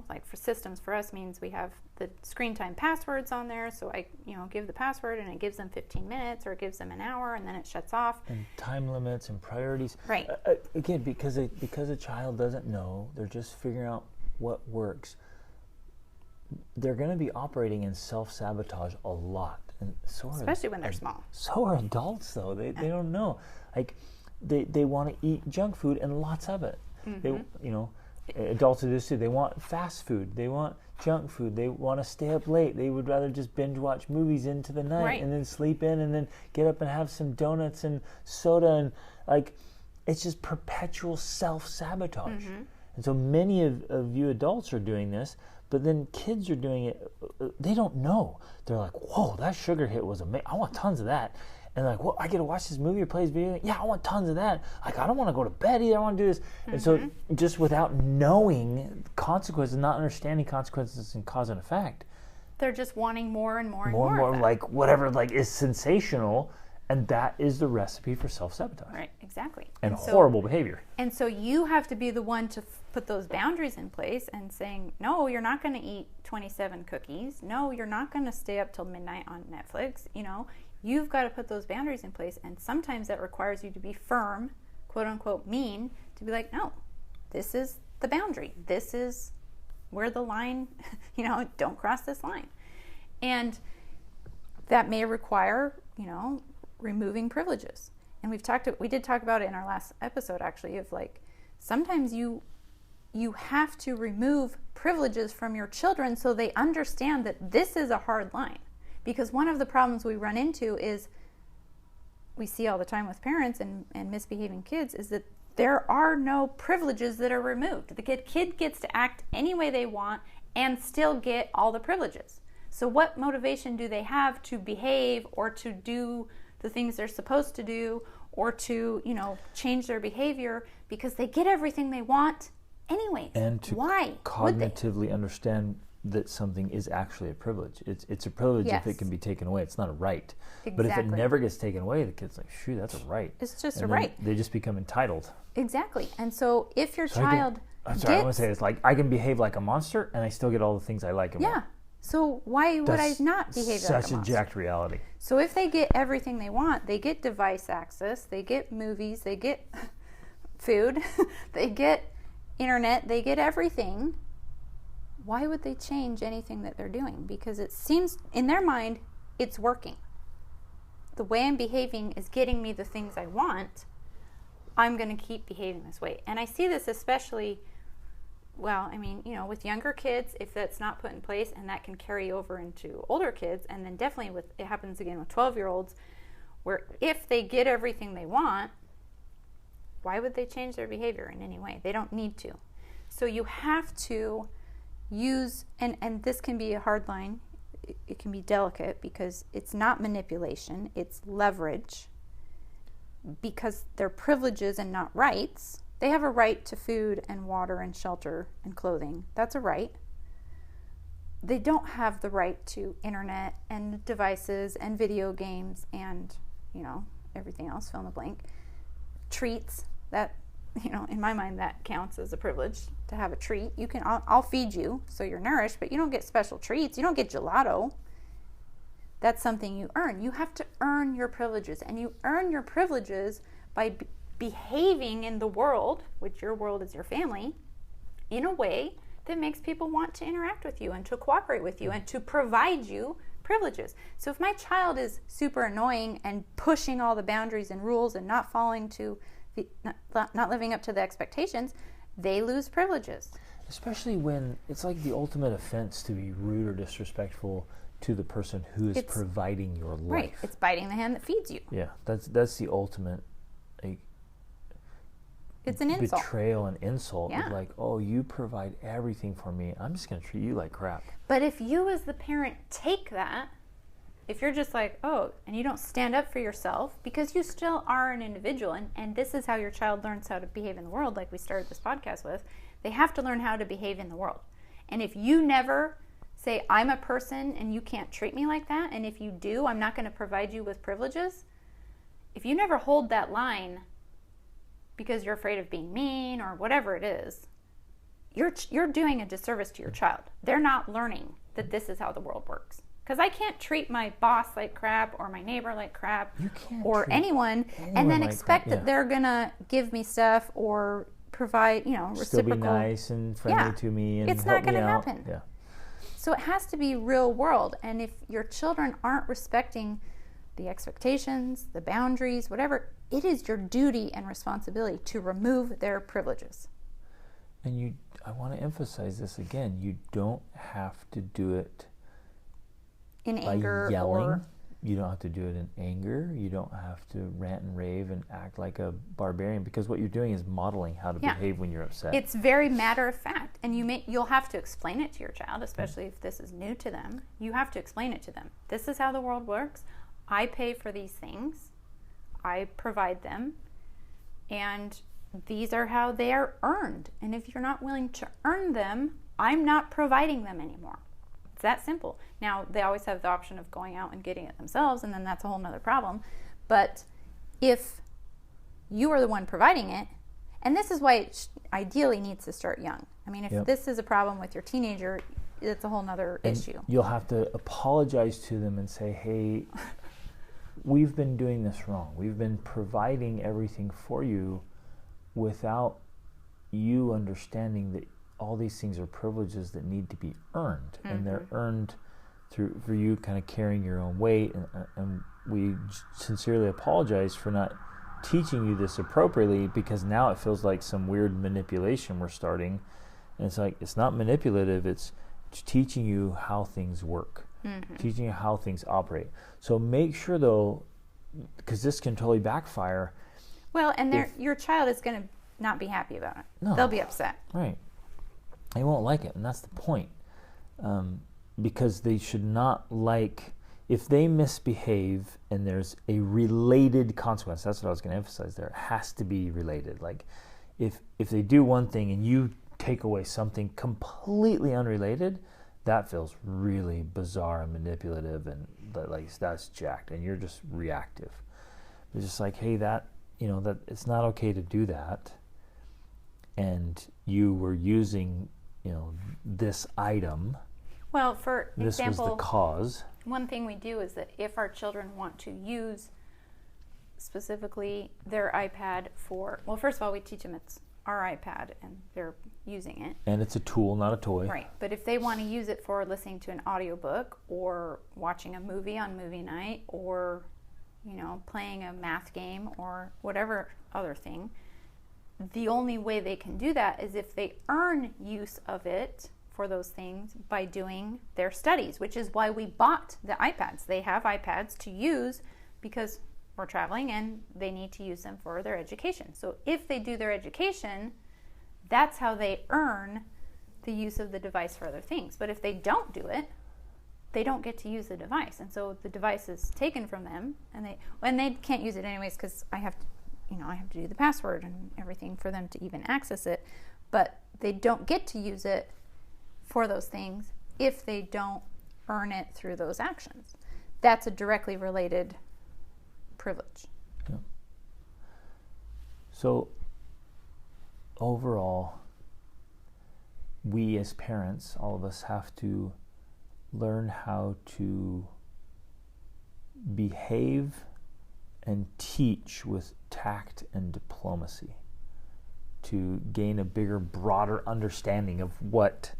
[SPEAKER 1] like for systems for us means we have the screen time passwords on there. So I, give the password and it gives them 15 minutes or it gives them an hour and then it shuts off.
[SPEAKER 2] And time limits and priorities.
[SPEAKER 1] Right.
[SPEAKER 2] Again, because a child doesn't know, they're just figuring out what works. They're going to be operating in self-sabotage a lot. And
[SPEAKER 1] especially when they're small.
[SPEAKER 2] So are adults though. They don't know. Like they want to eat junk food and lots of it. Mm-hmm. Adults do this too. They want fast food. They want junk food. They want to stay up late. They would rather just binge watch movies into the night and then sleep in and then get up and have some donuts and soda and it's just perpetual self-sabotage. Mm-hmm. And so many of you adults are doing this, but then kids are doing it. They don't know. They're like, whoa, that sugar hit was amazing. I want tons of that. And like, well, I get to watch this movie or play this video game. Yeah, I want tons of that. Like, I don't want to go to bed either. I want to do this. Mm-hmm. And so just without knowing consequences, not understanding consequences and cause and effect.
[SPEAKER 1] They're just wanting more and more and more. More and more,
[SPEAKER 2] like whatever is sensational. And that is the recipe for self-sabotage.
[SPEAKER 1] Right, exactly.
[SPEAKER 2] And horrible behavior.
[SPEAKER 1] And so you have to be the one to put those boundaries in place and saying, no, you're not going to eat 27 cookies. No, you're not going to stay up till midnight on Netflix. You've got to put those boundaries in place, and sometimes that requires you to be firm, quote unquote mean, to be like, no, this is the boundary. This is where the line, don't cross this line. And that may require, removing privileges. And we did talk about it in our last episode actually, of like, sometimes you have to remove privileges from your children so they understand that this is a hard line. Because one of the problems we run into is, we see all the time with parents and misbehaving kids, is that there are no privileges that are removed. The kid gets to act any way they want and still get all the privileges. So what motivation do they have to behave or to do the things they're supposed to do or to, change their behavior because they get everything they want anyways?
[SPEAKER 2] And to
[SPEAKER 1] why
[SPEAKER 2] cognitively understand that something is actually a privilege. It's a privilege
[SPEAKER 1] Yes.
[SPEAKER 2] if it can be taken away. It's not a right.
[SPEAKER 1] Exactly.
[SPEAKER 2] But if it never gets taken away, the kid's like, shoot, that's a right.
[SPEAKER 1] It's just
[SPEAKER 2] and
[SPEAKER 1] a
[SPEAKER 2] then
[SPEAKER 1] right.
[SPEAKER 2] They just become entitled.
[SPEAKER 1] Exactly. And so if your
[SPEAKER 2] So
[SPEAKER 1] child
[SPEAKER 2] I want to say it's like I can behave like a monster and I still get all the things I like and
[SPEAKER 1] yeah.
[SPEAKER 2] want.
[SPEAKER 1] So why would I not behave like a
[SPEAKER 2] Such a
[SPEAKER 1] monster?
[SPEAKER 2] jacked reality.
[SPEAKER 1] So if they get everything they want, they get device access, they get movies, they get food, they get internet, they get everything. Why would they change anything that they're doing? Because it seems, in their mind, it's working. The way I'm behaving is getting me the things I want. I'm going to keep behaving this way. And I see this especially, with younger kids, if that's not put in place, and that can carry over into older kids, and then definitely it happens again with 12-year-olds, where if they get everything they want, why would they change their behavior in any way? They don't need to. So you have to use, and this can be a hard line, it can be delicate because it's not manipulation, it's leverage, because they're privileges and not rights. They have a right to food and water and shelter and clothing. That's a right. They don't have the right to internet and devices and video games and, everything else, fill in the blank. Treats, that, in my mind, that counts as a privilege to have a treat. I'll feed you so you're nourished, but you don't get special treats. You don't get gelato. That's something you earn. You have to earn your privileges, and you earn your privileges by behaving in the world, which your world is your family, in a way that makes people want to interact with you and to cooperate with you and to provide you privileges. So if my child is super annoying and pushing all the boundaries and rules and not not living up to the expectations, they lose privileges.
[SPEAKER 2] Especially when it's like the ultimate offense to be rude or disrespectful to the person who is providing your life.
[SPEAKER 1] Right. It's biting the hand that feeds you.
[SPEAKER 2] Yeah, that's the ultimate
[SPEAKER 1] it's an insult.
[SPEAKER 2] Betrayal and insult.
[SPEAKER 1] Yeah.
[SPEAKER 2] Like, oh, you provide everything for me. I'm just going to treat you like crap.
[SPEAKER 1] But if you as the parent take that, if you're just like, oh, and you don't stand up for yourself, because you still are an individual, and this is how your child learns how to behave in the world, like we started this podcast with, they have to learn how to behave in the world. And if you never say, I'm a person and you can't treat me like that, and if you do, I'm not going to provide you with privileges, if you never hold that line because you're afraid of being mean or whatever it is, you're doing a disservice to your child. They're not learning that this is how the world works. Because I can't treat my boss like crap or my neighbor like crap or anyone and then expect that they're going to give me stuff or provide, reciprocal.
[SPEAKER 2] Still be nice and friendly to me and
[SPEAKER 1] it's not going to
[SPEAKER 2] help
[SPEAKER 1] happen.
[SPEAKER 2] Yeah.
[SPEAKER 1] So it has to be real world. And if your children aren't respecting the expectations, the boundaries, whatever, it is your duty and responsibility to remove their privileges.
[SPEAKER 2] And I want to emphasize this again. You don't have to do it
[SPEAKER 1] in
[SPEAKER 2] by
[SPEAKER 1] anger
[SPEAKER 2] yelling.
[SPEAKER 1] Or
[SPEAKER 2] you don't have to do it in anger. You don't have to rant and rave and act like a barbarian, because what you're doing is modeling how to behave when you're upset.
[SPEAKER 1] It's very matter of fact, and you'll have to explain it to your child, especially if this is new to them. You have to explain it to them. This is how the world works. I pay for these things. I provide them, and these are how they are earned. And if you're not willing to earn them, I'm not providing them anymore. It's that simple. Now, they always have the option of going out and getting it themselves, and then that's a whole nother problem. But if you are the one providing it, and this is why it ideally needs to start young. I mean, if this is a problem with your teenager, it's a whole nother issue.
[SPEAKER 2] You'll have to apologize to them and say, hey, we've been doing this wrong. We've been providing everything for you without you understanding that all these things are privileges that need to be earned, and they're earned for you kind of carrying your own weight, and we sincerely apologize for not teaching you this appropriately, because now it feels like some weird manipulation we're starting, and it's like, it's not manipulative, it's teaching you how things work, teaching you how things operate. So make sure though, because this can totally backfire.
[SPEAKER 1] Well, and your child is going to not be happy about it.
[SPEAKER 2] No.
[SPEAKER 1] They'll be upset.
[SPEAKER 2] Right. They won't like it, and that's the point. because they should not if they misbehave and there's a related consequence, that's what I was going to emphasize there. It has to be related. Like if they do one thing and you take away something completely unrelated, that feels really bizarre and manipulative, and that's jacked, and you're just reactive. It's just like, hey, that it's not okay to do that, and you were using this item.
[SPEAKER 1] Well, for
[SPEAKER 2] this
[SPEAKER 1] example,
[SPEAKER 2] was the cause.
[SPEAKER 1] One thing we do is that if our children want to use specifically their iPad first of all, we teach them it's our iPad and they're using it.
[SPEAKER 2] And it's a tool, not a toy.
[SPEAKER 1] Right. But if they want to use it for listening to an audiobook or watching a movie on movie night or, playing a math game or whatever other thing, the only way they can do that is if they earn use of it for those things by doing their studies, which is why we bought the iPads. They have iPads to use because we're traveling and they need to use them for their education. So if they do their education, that's how they earn the use of the device for other things. But if they don't do it, they don't get to use the device. And so the device is taken from them and they can't use it anyways because I have to do the password and everything for them to even access it. But they don't get to use it for those things if they don't earn it through those actions. That's a directly related privilege.
[SPEAKER 2] Yeah. So overall, we as parents, all of us, have to learn how to behave and teach with tact and diplomacy to gain a bigger, broader understanding of what,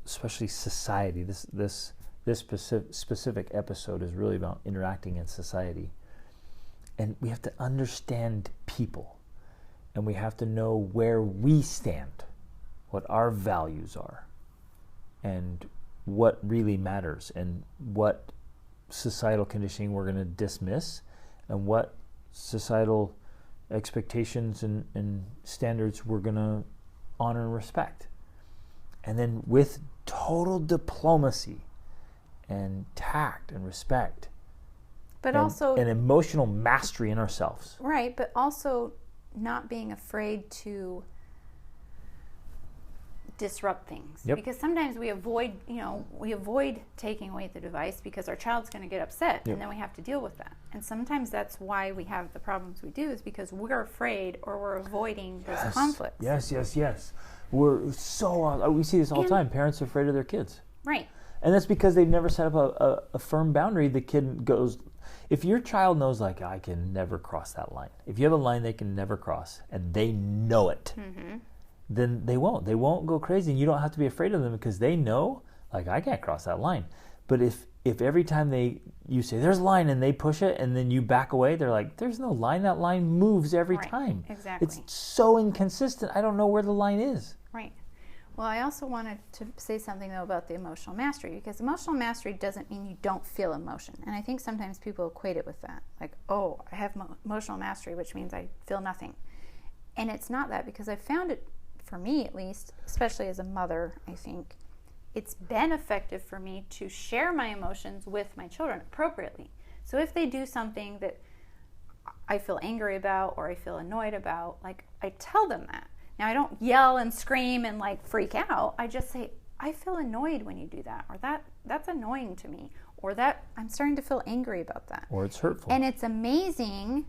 [SPEAKER 2] especially society. This specific episode is really about interacting in society. And we have to understand people. And we have to know where we stand, what our values are, and what really matters, and what societal conditioning we're going to dismiss, and what societal expectations and standards we're going to honor and respect. And then with total diplomacy and tact and respect,
[SPEAKER 1] but also
[SPEAKER 2] an emotional mastery in ourselves.
[SPEAKER 1] Right, but also not being afraid to disrupt things.
[SPEAKER 2] Yep.
[SPEAKER 1] Because sometimes we avoid taking away the device because our child's going to get upset,
[SPEAKER 2] yep.
[SPEAKER 1] and then we have to deal with that. And sometimes that's why we have the problems we do, is because we're afraid or we're avoiding those conflicts.
[SPEAKER 2] Yes. We see this all the time. Parents are afraid of their kids.
[SPEAKER 1] Right.
[SPEAKER 2] And that's because they've never set up a firm boundary. The kid goes, if your child knows, like, I can never cross that line. If you have a line they can never cross, and they know it, mm-hmm. then they won't. They won't go crazy, and you don't have to be afraid of them because they know, like, I can't cross that line. But if every time you say, there's a line, and they push it, and then you back away, they're like, there's no line. That line moves every time.
[SPEAKER 1] Exactly.
[SPEAKER 2] It's so inconsistent. I don't know where the line is.
[SPEAKER 1] Right. Well, I also wanted to say something, though, about the emotional mastery, because emotional mastery doesn't mean you don't feel emotion. And I think sometimes people equate it with that. Like, oh, I have emotional mastery, which means I feel nothing. And it's not that, because I found it, for me at least, especially as a mother, I think, it's been effective for me to share my emotions with my children appropriately. So if they do something that I feel angry about or I feel annoyed about, like, I tell them that. Now, I don't yell and scream and, like, freak out. I just say, I feel annoyed when you do that, or that's annoying to me, or that I'm starting to feel angry about that.
[SPEAKER 2] Or it's hurtful.
[SPEAKER 1] And it's amazing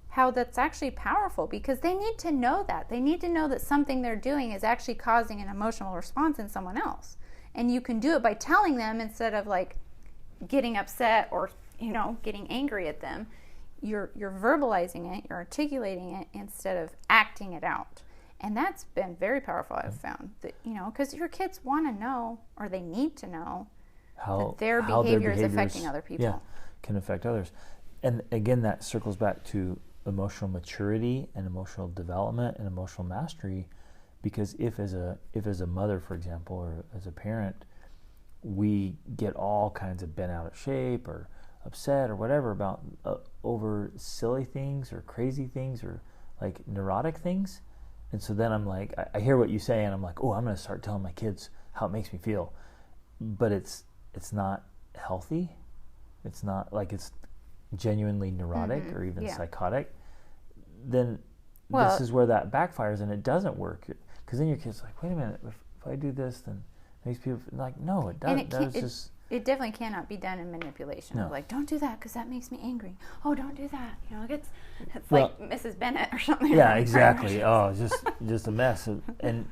[SPEAKER 1] how that's actually powerful, because they need to know that. They need to know that something they're doing is actually causing an emotional response in someone else. And you can do it by telling them instead of, like, getting upset or, getting angry at them. You're verbalizing it, you're articulating it instead of acting it out. And that's been very powerful, I've found. That, because your kids want to know, or they need to know, that their behavior is affecting other people.
[SPEAKER 2] Yeah, can affect others. And again, that circles back to emotional maturity and emotional development and emotional mastery. Because if as a mother, for example, or as a parent, we get all kinds of bent out of shape or upset or whatever about over silly things or crazy things or, like, neurotic things. And so then I'm like, I hear what you say, and I'm like, oh, I'm going to start telling my kids how it makes me feel, but it's not healthy. It's not like it's genuinely neurotic or even psychotic. Then this is where that backfires and it doesn't work, because then your kid's like, wait a minute, if I do this, then it makes people like, no, it doesn't.
[SPEAKER 1] It definitely cannot be done in manipulation. No. Like, don't do that because that makes me angry. Oh, don't do that. You know, it's like Mrs. Bennett or something.
[SPEAKER 2] Yeah, exactly. Oh, just a mess. And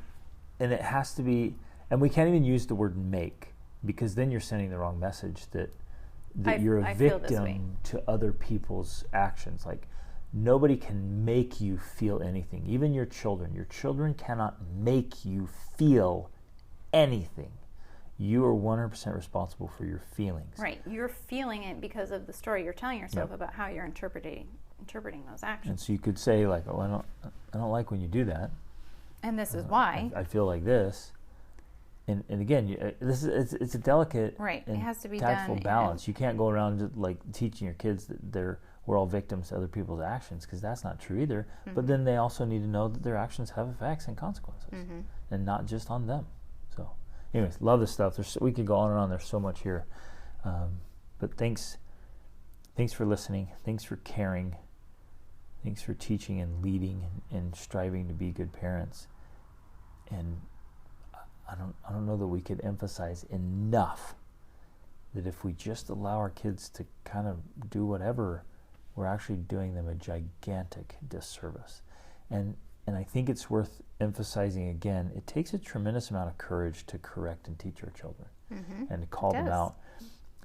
[SPEAKER 2] it has to be, and we can't even use the word make, because then you're sending the wrong message that you're a victim to other people's actions. Like, nobody can make you feel anything. Even your children. Your children cannot make you feel anything. You are 100% responsible for your feelings.
[SPEAKER 1] Right. You're feeling it because of the story you're telling yourself about how you're interpreting those actions.
[SPEAKER 2] And so you could say, like, oh, I don't like when you do that.
[SPEAKER 1] And this is why.
[SPEAKER 2] I feel like this. And again, it's a delicate
[SPEAKER 1] and it has to be
[SPEAKER 2] tactful
[SPEAKER 1] done
[SPEAKER 2] balance. You can't go around just, like, teaching your kids that we're all victims to other people's actions, because that's not true either. Mm-hmm. But then they also need to know that their actions have effects and consequences, and not just on them. So, anyways, love this stuff. We could go on and on. There's so much here. But thanks for listening. Thanks for caring. Thanks for teaching and leading and striving to be good parents. And I don't know that we could emphasize enough that if we just allow our kids to kind of do whatever, we're actually doing them a gigantic disservice. And I think it's worth emphasizing again, it takes a tremendous amount of courage to correct and teach our children and to call them out.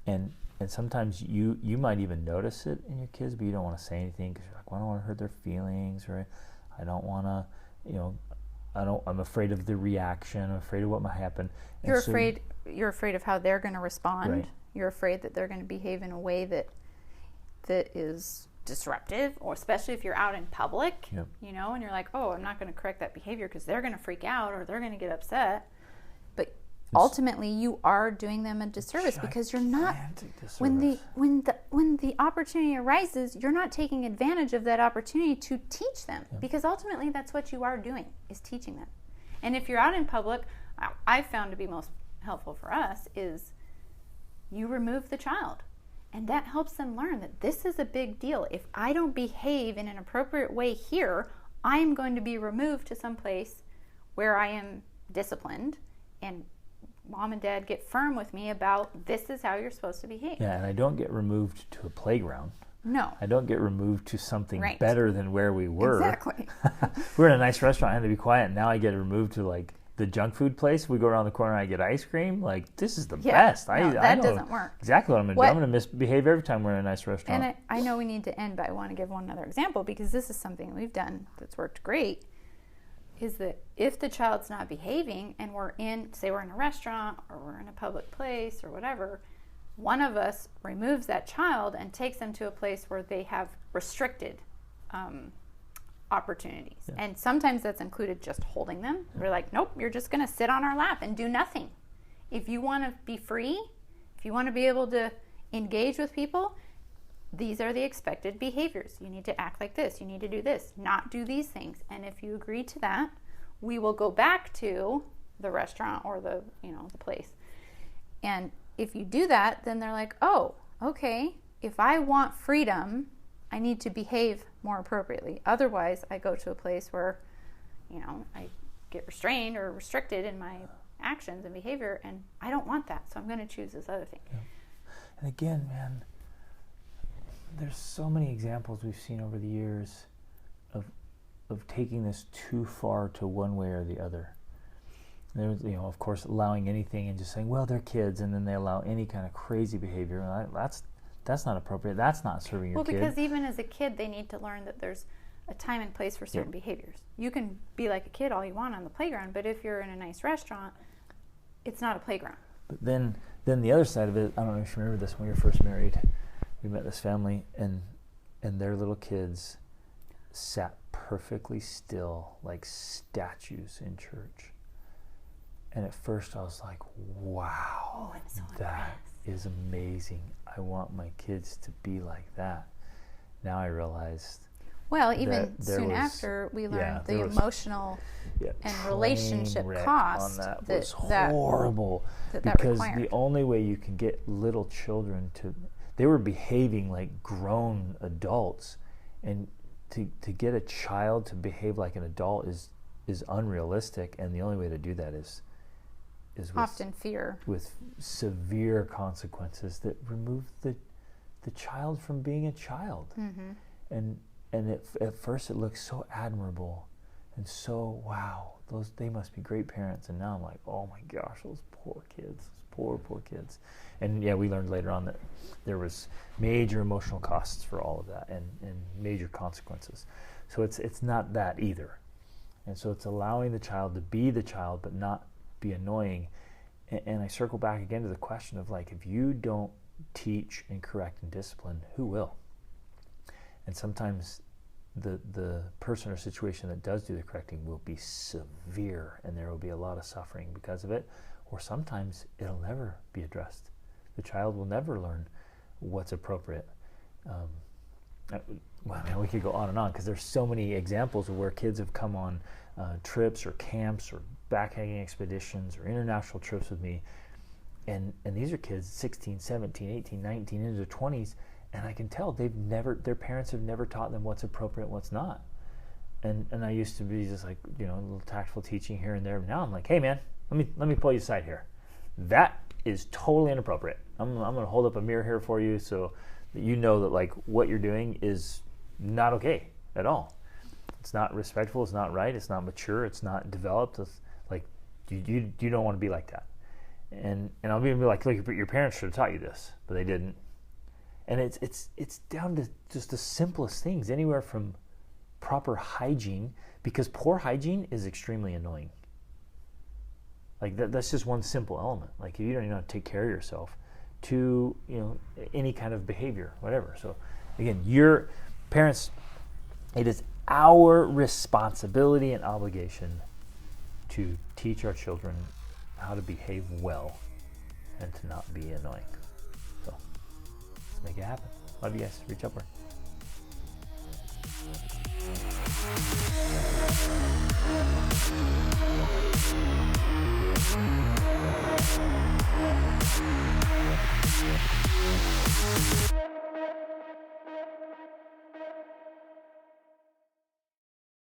[SPEAKER 2] And sometimes you might even notice it in your kids, but you don't want to say anything because you're like, well, I don't want to hurt their feelings, or I don't want to, I'm afraid of the reaction. I'm afraid of what might happen.
[SPEAKER 1] You're afraid of how they're going to respond. Right. You're afraid that they're going to behave in a way that is disruptive, or especially if you're out in public, and you're like, oh, I'm not going to correct that behavior because they're going to freak out or they're going to get upset. But ultimately, you are doing them a disservice, because you're not. When the opportunity arises, you're not taking advantage of that opportunity to teach them, because ultimately that's what you are doing, is teaching them. And if you're out in public, I've found to be most helpful for us is you remove the child. And that helps them learn that this is a big deal. If I don't behave in an appropriate way here, I am going to be removed to some place where I am disciplined, and mom and dad get firm with me about this is how you're supposed to behave.
[SPEAKER 2] Yeah, and I don't get removed to a playground.
[SPEAKER 1] No.
[SPEAKER 2] I don't get removed to something better than where we were.
[SPEAKER 1] Exactly.
[SPEAKER 2] We're in a nice restaurant. I had to be quiet. And now I get removed to, like, the junk food place. We go around the corner and I get ice cream. Like, this is the best.
[SPEAKER 1] I know doesn't work.
[SPEAKER 2] Exactly what I'm going to do. I'm going to misbehave every time we're in a nice restaurant.
[SPEAKER 1] And I know we need to end, but I want to give one other example, because this is something we've done that's worked great, is that if the child's not behaving and we're in a restaurant or we're in a public place or whatever, one of us removes that child and takes them to a place where they have restricted opportunities. Yeah. And sometimes that's included just holding them. We're like, nope, you're just going to sit on our lap and do nothing. If you want to be free, if you want to be able to engage with people, these are the expected behaviors. You need to act like this. You need to do this, not do these things. And if you agree to that, we will go back to the restaurant or the place. And if you do that, then they're like, oh, okay, if I want freedom, I need to behave more appropriately. Otherwise, I go to a place where, I get restrained or restricted in my actions and behavior, and I don't want that, so I'm going to choose this other thing.
[SPEAKER 2] Yeah. And again, man, there's so many examples we've seen over the years of taking this too far to one way or the other. There's, of course, allowing anything and just saying, well, they're kids, and then they allow any kind of crazy behavior. And that's not appropriate. That's not serving your kid.
[SPEAKER 1] Well, because even as a kid, they need to learn that there's a time and place for certain behaviors. You can be like a kid all you want on the playground, but if you're in a nice restaurant, it's not a playground.
[SPEAKER 2] But then the other side of it, I don't know if you remember this, when we were first married, we met this family, and their little kids sat perfectly still like statues in church. And at first I was like, wow, that is amazing. I want my kids to be like that. Now I realized
[SPEAKER 1] Well, even
[SPEAKER 2] that there
[SPEAKER 1] soon
[SPEAKER 2] was-
[SPEAKER 1] after, we learned
[SPEAKER 2] yeah,
[SPEAKER 1] the
[SPEAKER 2] there was-
[SPEAKER 1] emotional
[SPEAKER 2] yeah,
[SPEAKER 1] and
[SPEAKER 2] train
[SPEAKER 1] relationship
[SPEAKER 2] wreck
[SPEAKER 1] cost
[SPEAKER 2] on that
[SPEAKER 1] that-
[SPEAKER 2] was
[SPEAKER 1] that-
[SPEAKER 2] horrible
[SPEAKER 1] that
[SPEAKER 2] because
[SPEAKER 1] required.
[SPEAKER 2] the only way you can get little children they were behaving like grown adults, and to get a child to behave like an adult is unrealistic, and the only way to do that is with,
[SPEAKER 1] often fear.
[SPEAKER 2] with severe consequences that remove the child from being a child. And at first it looks so admirable and so, wow, they must be great parents. And now I'm like, oh my gosh, those poor kids, poor kids. And yeah, we learned later on that there was major emotional costs for all of that and major consequences. So it's not that either. And so it's allowing the child to be the child but not be annoying. And I circle back again to the question of, like, if you don't teach and correct and discipline, who will? And sometimes the person or situation that does do the correcting will be severe, and there will be a lot of suffering because of it. Or sometimes it'll never be addressed. The child will never learn what's appropriate. Well, man, we could go on and on because there's so many examples of where kids have come on trips or camps or backpacking expeditions or international trips with me, and these are kids 16, 17, 18, 19, into their 20s, and I can tell their parents have never taught them what's appropriate and what's not. And I used to be just like, a little tactful teaching here and there. Now I'm like, hey man, let me pull you aside here. That is totally inappropriate. I'm going to hold up a mirror here for you so that you know that, like, what you're doing is not okay at all. It's not respectful. It's not right. It's not mature. It's not developed. It's like you don't want to be like that. And I'll be like, look, your parents should have taught you this, but they didn't. And it's down to just the simplest things, anywhere from proper hygiene, because poor hygiene is extremely annoying. Like that's just one simple element. Like, if you don't even know how to take care of yourself, to any kind of behavior, whatever. So again, your parents, it is our responsibility and obligation to teach our children how to behave well and to not be annoying. So let's make it happen. Love you guys. Reach upward.